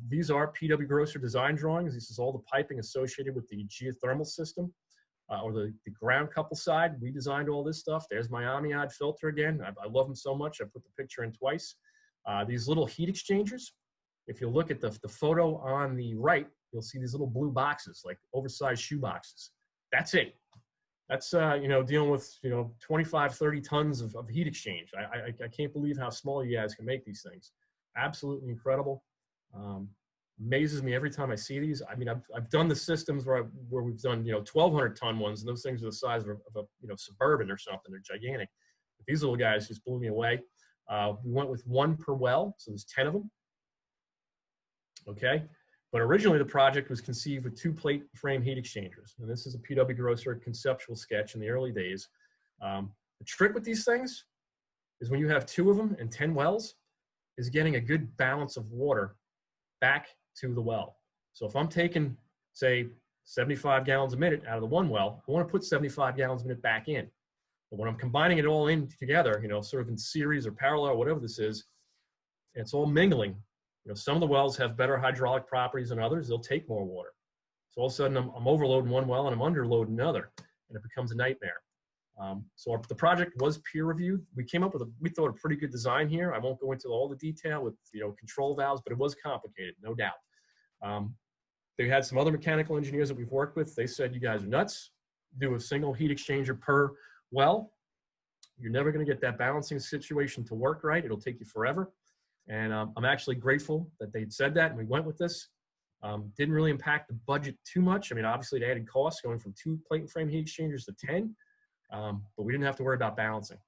These are PW Grosser design drawings. This is all the piping associated with the geothermal system. Or the ground couple side. We designed all this stuff. There's my Amiad filter again. I love them so much. I put the picture in twice. These little heat exchangers. If you look at the photo on the right, you'll see these little blue boxes, like oversized shoe boxes. That's it. That's, you know, dealing with, you know, 25, 30 tons of heat exchange. I can't believe how small you guys can make these things. Absolutely incredible. Amazes me every time I see these. I mean, I've done the systems where we've done, you know, 1,200 ton ones, and those things are the size of a you know, Suburban or something. They're gigantic. But these little guys just blew me away. We went with 1 per well, so there's 10 of them. okay? But originally the project was conceived with 2 plate frame heat exchangers. And this is a PW Grosser conceptual sketch in the early days. The trick with these things is when you have 2 of them and 10 wells, is getting a good balance of water back to the well. So if I'm taking, say, 75 gallons a minute out of the one well, I want to put 75 gallons a minute back in. But when I'm combining it all in together, you know, sort of in series or parallel, or whatever this is, it's all mingling. You know, some of the wells have better hydraulic properties than others. They'll take more water. So all of a sudden I'm overloading one well and I'm underloading another, and it becomes a nightmare. So the project was peer reviewed. We came up with we thought a pretty good design here. I won't go into all the detail with, you know, control valves, but it was complicated, no doubt. They had some other mechanical engineers that we've worked with. They said, you guys are nuts. Do a single heat exchanger per well. You're never going to get that balancing situation to work right. It'll take you forever. And I'm actually grateful that they'd said that, and we went with this. Didn't really impact the budget too much. I mean, obviously it added costs going from 2 plate and frame heat exchangers to 10. But we didn't have to worry about balancing.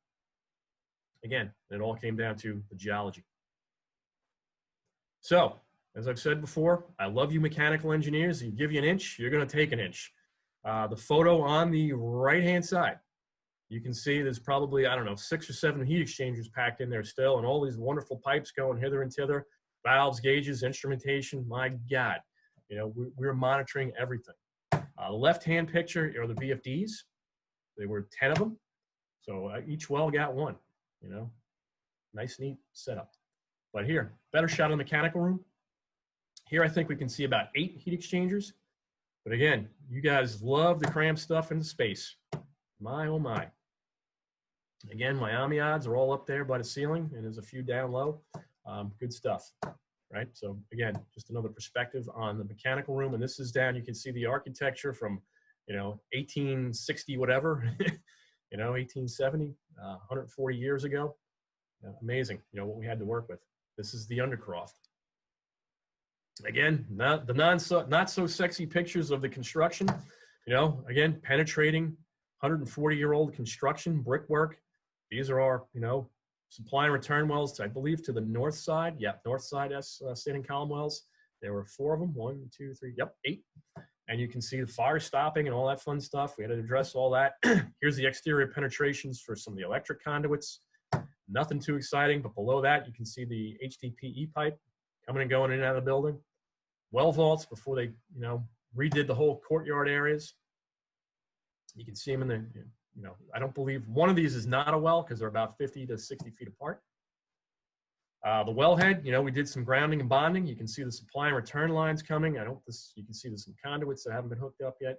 Again, it all came down to the geology. So, as I've said before, I love you mechanical engineers. You give you an inch, you're going to take an inch. The photo on the right-hand side, you can see there's probably, I don't know, 6 or 7 heat exchangers packed in there still, and all these wonderful pipes going hither and thither, valves, gauges, instrumentation. My God, you know, we're monitoring everything. The left-hand picture are the VFDs. There were 10 of them, so each well got 1, you know. Nice, neat setup. But here, better shot of the mechanical room. Here I think we can see about 8 heat exchangers. But again, you guys love to cram stuff into space. My, oh my. Again, my amiods are all up there by the ceiling, and there's a few down low. Good stuff, right? So again, just another perspective on the mechanical room. And this is down, you can see the architecture from, you know, 1860, whatever, you know, 1870, 140 years ago. Amazing, you know, what we had to work with. This is the Undercroft. Again, not so sexy pictures of the construction, you know, again, penetrating 140-year-old construction, brickwork. These are our, you know, supply and return wells, I believe, to the north side. Yeah, north side standing column wells. There were 4 of them, 1, 2, 3, yep, 8. And you can see the fire stopping and all that fun stuff. We had to address all that. Here's the exterior penetrations for some of the electric conduits. Nothing too exciting, but below that, you can see the HDPE pipe coming and going in and out of the building. Well vaults before they, you know, redid the whole courtyard areas. You can see them in the, you know, I don't believe one of these is not a well because they're about 50 to 60 feet apart. The wellhead, you know, we did some grounding and bonding. You can see the supply and return lines coming. You can see there's some conduits that haven't been hooked up yet.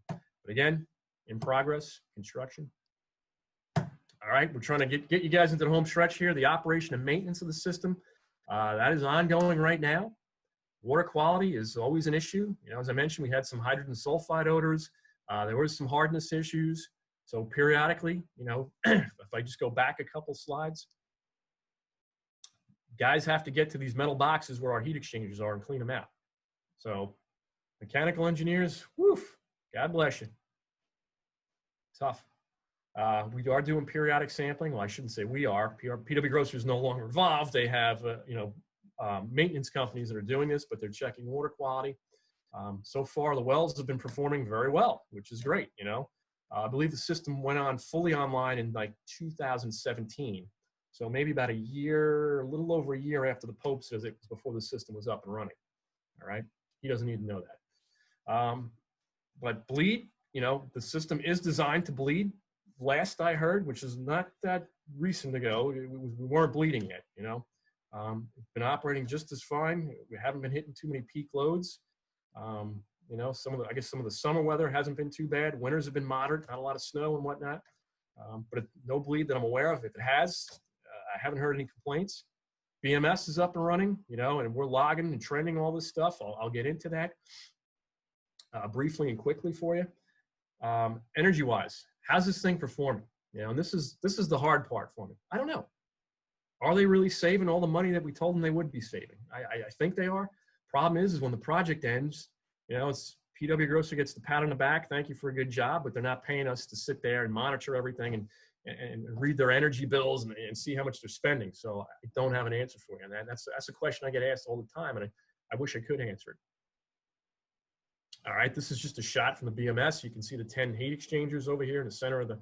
But again, in progress, construction. All right, we're trying to get you guys into the home stretch here. The operation and maintenance of the system, that is ongoing right now. Water quality is always an issue. You know, as I mentioned, we had some hydrogen sulfide odors. There was some hardness issues. So periodically, you know, if I just go back a couple slides, guys have to get to these metal boxes where our heat exchangers are and clean them out. So mechanical engineers, woof, God bless you. Tough. We are doing periodic sampling. Well, I shouldn't say we are. PW Grosser is no longer involved. They have, you know, maintenance companies that are doing this, but they're checking water quality. So far, the wells have been performing very well, which is great, you know. I believe the system went on fully online in like 2017. So maybe about a year, a little over a year after the Pope says it was before the system was up and running. All right. He doesn't need to know that. But bleed, you know, the system is designed to bleed. Last I heard, which is not that recent ago, we weren't bleeding yet, you know. It's been operating just as fine. We haven't been hitting too many peak loads. You know, I guess some of the summer weather hasn't been too bad. Winters have been moderate, not a lot of snow and whatnot. But no bleed that I'm aware of. If it has, I haven't heard any complaints. BMS is up and running, you know, and we're logging and trending all this stuff. I'll get into that briefly and quickly for you. Energy-wise, how's this thing performing? You know, and this is the hard part for me. I don't know. Are they really saving all the money that we told them they would be saving? I think they are. Problem is when the project ends, you know, it's PW Grosser gets the pat on the back. Thank you for a good job, but they're not paying us to sit there and monitor everything and read their energy bills and see how much they're spending. So I don't have an answer for you. And that's a question I get asked all the time. And I wish I could answer it. All right, this is just a shot from the BMS. You can see the 10 heat exchangers over here in the center of the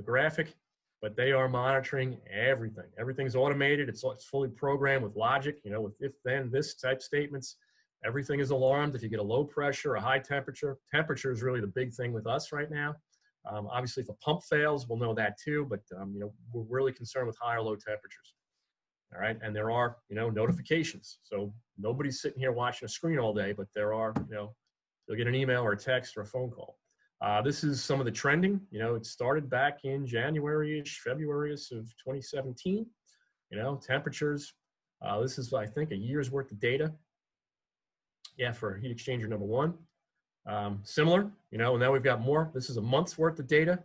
graphic, but they are monitoring everything. Everything's automated. It's fully programmed with logic, you know, with if, then, this type statements. Everything is alarmed if you get a low pressure, a high temperature. Temperature is really the big thing with us right now. Obviously, if a pump fails, we'll know that too, but you know, we're really concerned with high or low temperatures. All right, and there are, you know, notifications. So nobody's sitting here watching a screen all day, but there are, you know, you'll get an email or a text or a phone call. This is some of the trending. You know, it started back in January-ish, February-ish of 2017. You know, temperatures. This is, I think, a year's worth of data. Yeah, for heat exchanger number 1. Similar, you know, and now we've got more. This is a month's worth of data.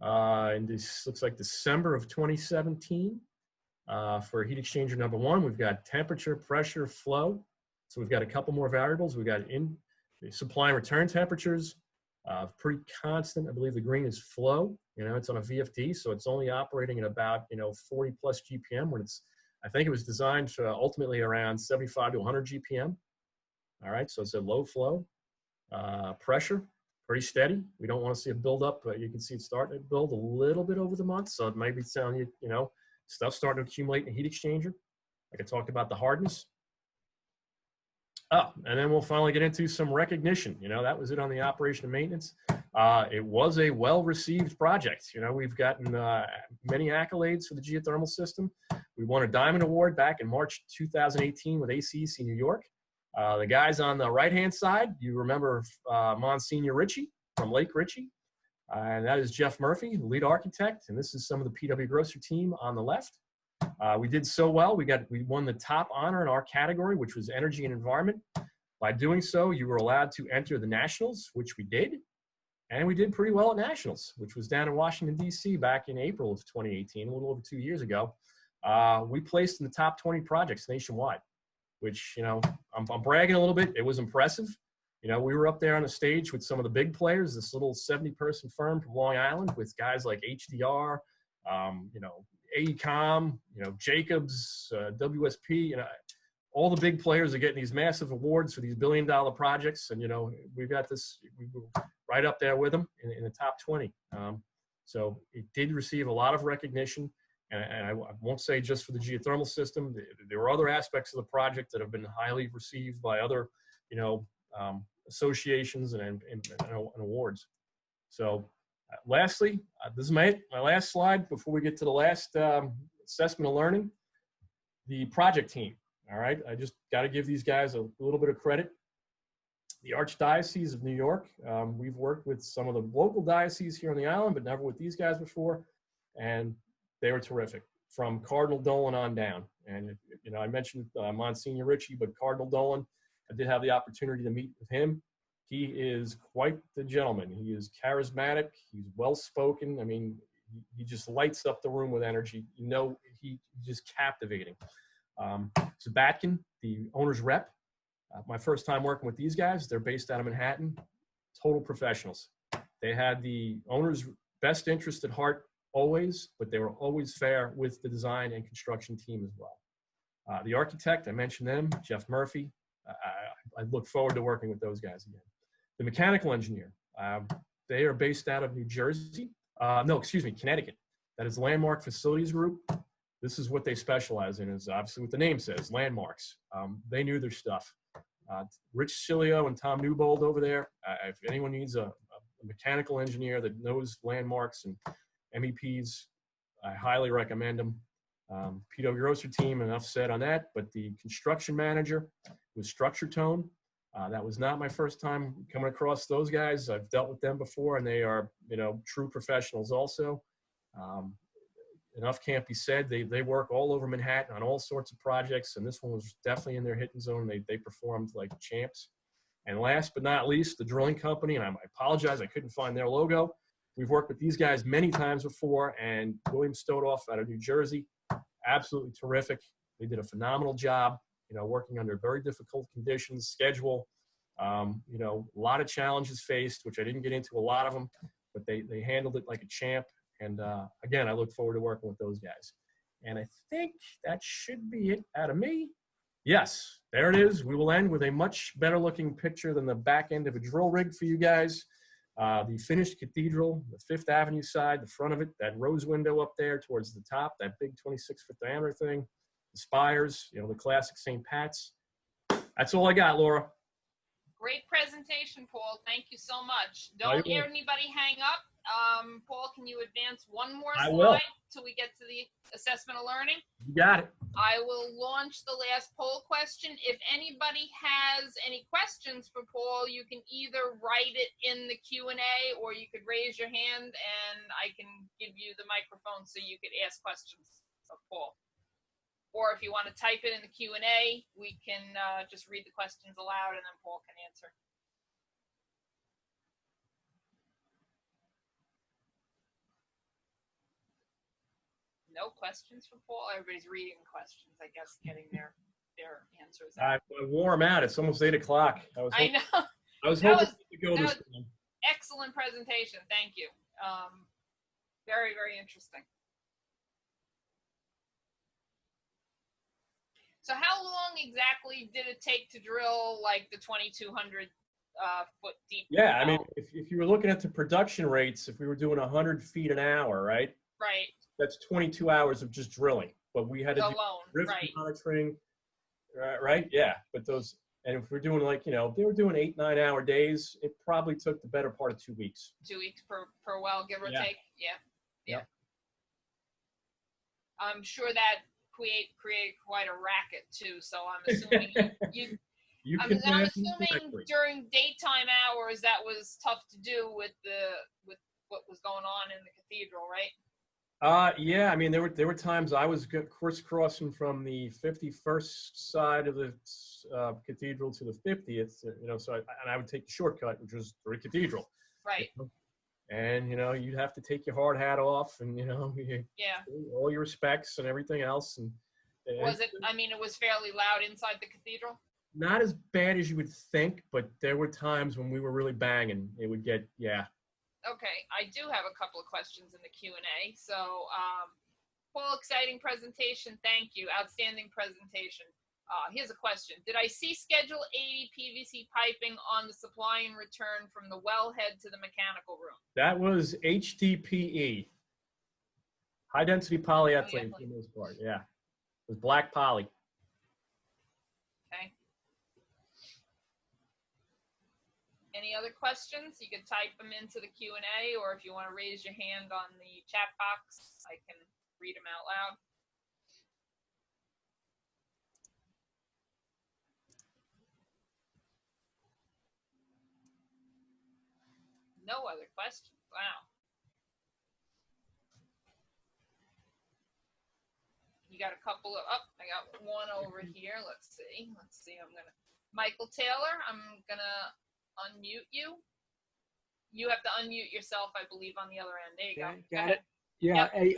And this looks like December of 2017. For heat exchanger number 1, we've got temperature, pressure, flow. So we've got a couple more variables. We've got supply and return temperatures, pretty constant. I believe the green is flow. You know, it's on a VFD, so it's only operating at about, you know, 40 plus GPM when it's, I think it was designed to ultimately around 75 to 100 GPM. All right, so it's a low flow. Pressure, pretty steady. We don't want to see a buildup, but you can see it starting to build a little bit over the month. So it might be telling you, you know, stuff's starting to accumulate in a heat exchanger. Like I talked about the hardness. Oh, and then we'll finally get into some recognition. You know, that was it on the operation and maintenance. It was a well-received project. You know, we've gotten many accolades for the geothermal system. We won a Diamond Award back in March 2018 with ACEC New York. The guys on the right-hand side, you remember Monsignor Ritchie from Lake Ritchie. And that is Jeff Murphy, the lead architect. And this is some of the PWGC team on the left. We did so well, we won the top honor in our category, which was energy and environment. By doing so, you were allowed to enter the nationals, which we did. And we did pretty well at nationals, which was down in Washington, D.C. back in April of 2018, a little over 2 years ago. We placed in the top 20 projects nationwide, which, you know, I'm bragging a little bit. It was impressive. You know, we were up there on the stage with some of the big players, this little 70-person firm from Long Island with guys like HDR, you know, AECOM, you know, Jacobs, WSP, you know, all the big players are getting these massive awards for these billion-dollar projects. And, you know, we've got this, we were right up there with them in the top 20. So it did receive a lot of recognition. And I won't say just for the geothermal system. There were other aspects of the project that have been highly received by other, you know, associations and awards. So lastly, this is my last slide before we get to the last assessment of learning. The project team, all right? I just got to give these guys a little bit of credit. The Archdiocese of New York, we've worked with some of the local dioceses here on the island, but never with these guys before. And they were terrific from Cardinal Dolan on down. And, you know, I mentioned Monsignor Ritchie, but Cardinal Dolan, I did have the opportunity to meet with him. He is quite the gentleman. He is charismatic. He's well-spoken. I mean, he just lights up the room with energy. You know, he's just captivating. Sabatkin, the owner's rep, my first time working with these guys, they're based out of Manhattan, total professionals. They had the owner's best interest at heart always, but they were always fair with the design and construction team as well. The architect, I mentioned them, Jeff Murphy. I look forward to working with those guys again. The mechanical engineer, they are based out of New Jersey. Connecticut. That is Landmark Facilities Group. This is what they specialize in, is obviously what the name says, landmarks. They knew their stuff. Rich Cilio and Tom Newbold over there. If anyone needs a mechanical engineer that knows landmarks and MEPs, I highly recommend them. PWGC team, enough said on that, but the construction manager was Structure Tone. That was not my first time coming across those guys. I've dealt with them before, and they are, you know, true professionals also. Enough can't be said. They work all over Manhattan on all sorts of projects, and this one was definitely in their hitting zone. They performed like champs. And last but not least, the drilling company, and I apologize, I couldn't find their logo. We've worked with these guys many times before, and William Stodoff out of New Jersey, absolutely terrific. They did a phenomenal job, you know, working under very difficult conditions, schedule, you know, a lot of challenges faced, which I didn't get into a lot of them, but they handled it like a champ. And again, I look forward to working with those guys. And I think that should be it out of me. Yes, there it is. We will end with a much better looking picture than the back end of a drill rig for you guys. The finished cathedral, the Fifth Avenue side, the front of it, that rose window up there towards the top, that big 26-foot diameter thing, the spires, you know, the classic St. Pat's. That's all I got, Laura. Great presentation, Paul. Thank you so much. Oh, Don't you're hear anybody hang up. Paul, can you advance one more I slide will. till we get to the assessment of learning? You got it. I will launch the last poll question. If anybody has any questions for Paul, you can either write it in the Q&A or you could raise your hand and I can give you the microphone so you could ask questions of Paul. Or if you want to type it in the Q&A, we can just read the questions aloud and then Paul can answer. No questions for Paul? Everybody's reading questions, I guess, getting their answers out. I wore them out. It's almost 8 o'clock. I know. I was hoping to go this time. Excellent presentation. Thank you. Very, very interesting. So how long exactly did it take to drill like the 2,200 foot deep? Yeah, I mean, if you were looking at the production rates, if we were doing 100 feet an hour, right? Right. That's 22 hours of just drilling. But we had to do drift monitoring, right? Yeah, but those, and if we're doing like, you know, they were doing 8-9 hour days, it probably took the better part of 2 weeks. 2 weeks per well, give or take. Yeah. I'm sure that create quite a racket too. So I'm assuming I'm assuming during daytime hours that was tough to do with what was going on in the cathedral, right? Yeah, I mean, there were times I was crisscrossing from the 51st side of the cathedral to the 50th, you know, so I would take the shortcut, which was through the cathedral. Right. You know? And, you know, you'd have to take your hard hat off and, you know, all your respects and everything else. And was it, I mean, it was fairly loud inside the cathedral? Not as bad as you would think, but there were times when we were really banging. It would get, Okay, I do have a couple of questions in the Q&A. So, Paul, exciting presentation. Thank you. Outstanding presentation. Here's a question. Did I see Schedule 80 PVC piping on the supply and return from the wellhead to the mechanical room? That was HDPE. High density polyethylene for the most part, yeah. It was black poly. Okay. Any other questions? You can type them into the Q&A, or if you want to raise your hand on the chat box, I can read them out loud. No other questions. Wow. You got a couple of, I got one over here. Let's see. Michael Taylor, I'm going to unmute you. You have to unmute yourself, I believe, on the other end. There you go. Got it. Yeah. Yep. Hey,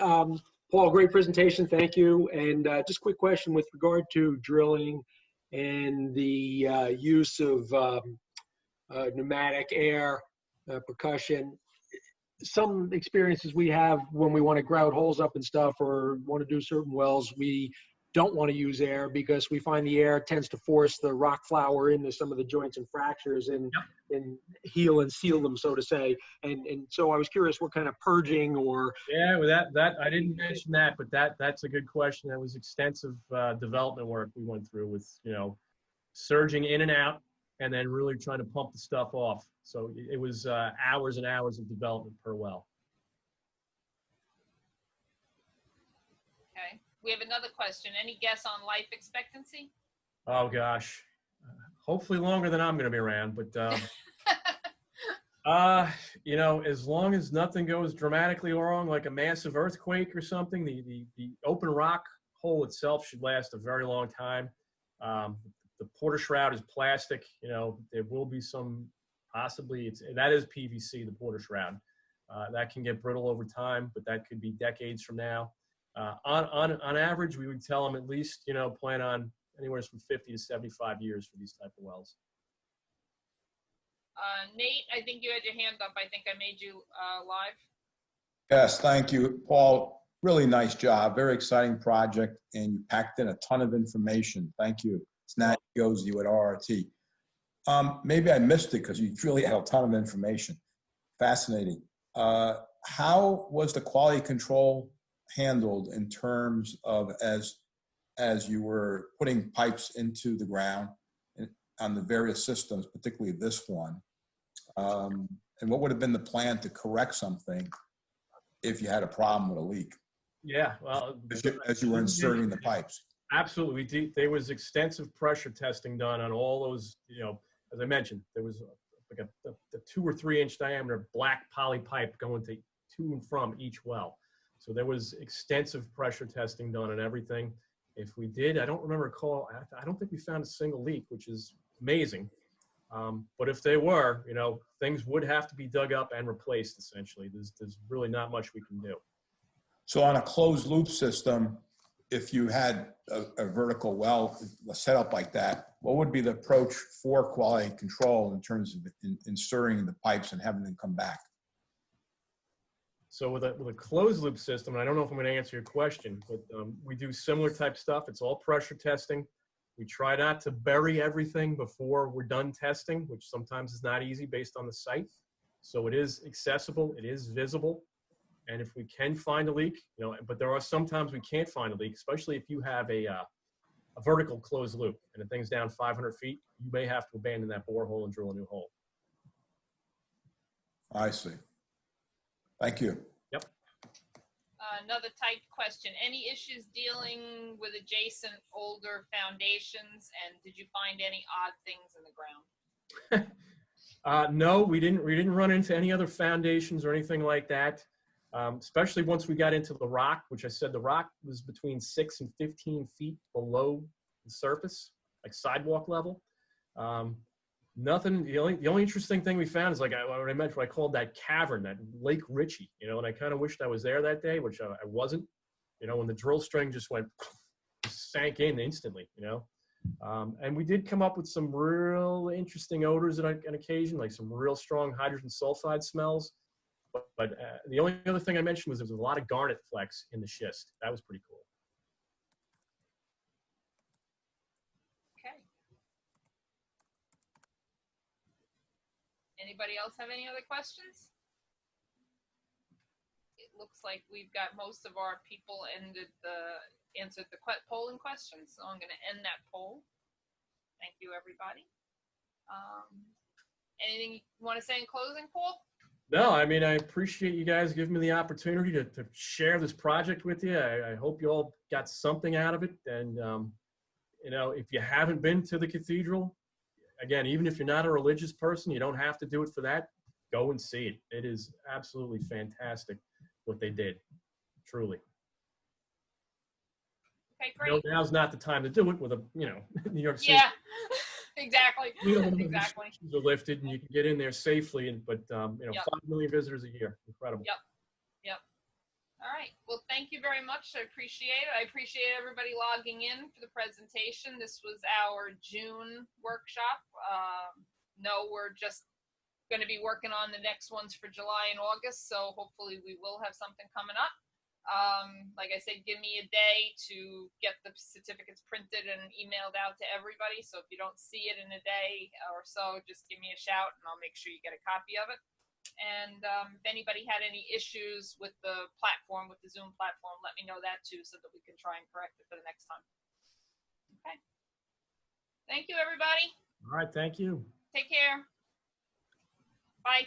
Paul, great presentation. Thank you. And just a quick question with regard to drilling and the use of pneumatic air percussion. Some experiences we have when we want to grout holes up and stuff or want to do certain wells, we don't want to use air because we find the air tends to force the rock flour into some of the joints and fractures and heal and seal them, so to say. And so I was curious what kind of purging or... Yeah, well, that I didn't mention that, but that's a good question. That was extensive development work we went through with, you know, surging in and out and then really trying to pump the stuff off. So it was hours and hours of development per well. Okay. We have another question. Any guess on life expectancy? Oh, gosh. Hopefully longer than I'm going to be around. But, you know, as long as nothing goes dramatically wrong, like a massive earthquake or something, the open rock hole itself should last a very long time. The porter shroud is plastic. You know, there will be some, possibly, that is PVC, the porter shroud. That can get brittle over time, but that could be decades from now. On average, we would tell them at least, you know, plan on anywhere from 50 to 75 years for these type of wells. Nate, I think you had your hand up. I think I made you live. Yes, thank you, Paul. Really nice job. Very exciting project, and you packed in a ton of information. Thank you. It's not goes you at RRT. Maybe I missed it because you really had a ton of information. Fascinating. How was the quality control handled in terms of as you were putting pipes into the ground on the various systems, particularly this one? And what would have been the plan to correct something if you had a problem with a leak? Yeah, well, As you were inserting the pipes. absolutely. There was extensive pressure testing done on all those, as I mentioned, there was like a 2 or 3 inch diameter black poly pipe going to and from each well. So there was extensive pressure testing done on everything. If we did, I don't think we found a single leak, which is amazing. But if they were, things would have to be dug up and replaced essentially. There's really not much we can do. So on a closed loop system, if you had a vertical well set up like that, what would be the approach for quality control in terms of inserting the pipes and having them come back? So with a closed loop system, and I don't know if I'm going to answer your question, but we do similar type stuff. It's all pressure testing. We try not to bury everything before we're done testing, which sometimes is not easy based on the site. So it is accessible, it is visible. And if we can find a leak, but there are sometimes we can't find a leak, especially if you have a vertical closed loop and the thing's down 500 feet, you may have to abandon that borehole and drill a new hole. I see. Thank you. Yep. Another typed question. Any issues dealing with adjacent older foundations, and did you find any odd things in the ground? No, we didn't run into any other foundations or anything like that. Especially once we got into the rock, which I said the rock was between 6 and 15 feet below the surface, like sidewalk level. Nothing. The only interesting thing we found is like what I mentioned, what I called that cavern, that Lake Ritchie, and I kind of wished I was there that day, which I wasn't. When the drill string just sank in instantly, and we did come up with some real interesting odors on occasion, like some real strong hydrogen sulfide smells. But the only other thing I mentioned was there was a lot of garnet flecks in the schist. That was pretty cool. Okay. Anybody else have any other questions? It looks like we've got most of our people answered the polling questions, so I'm going to end that poll. Thank you, everybody. Anything you want to say in closing, Paul? No, I mean, I appreciate you guys giving me the opportunity to share this project with you. I hope you all got something out of it. And, if you haven't been to the Cathedral, again, even if you're not a religious person, you don't have to do it for that. Go and see it. It is absolutely fantastic what they did, truly. Okay, great. Now's not the time to do it with New York City. Yeah, exactly. Exactly. Restrictions are lifted and you can get in there safely. But 5 million visitors a year, incredible. Yep. All right. Well, thank you very much. I appreciate it. I appreciate everybody logging in for the presentation. This was our June workshop. No, we're just going to be working on the next ones for July and August. So hopefully we will have something coming up. Like I said, give me a day to get the certificates printed and emailed out to everybody. So if you don't see it in a day or so, just give me a shout and I'll make sure you get a copy of it. And if anybody had any issues with the platform, with the Zoom platform, let me know that too so that we can try and correct it for the next time. Okay. Thank you, everybody. All right. Thank you. Take care. Bye.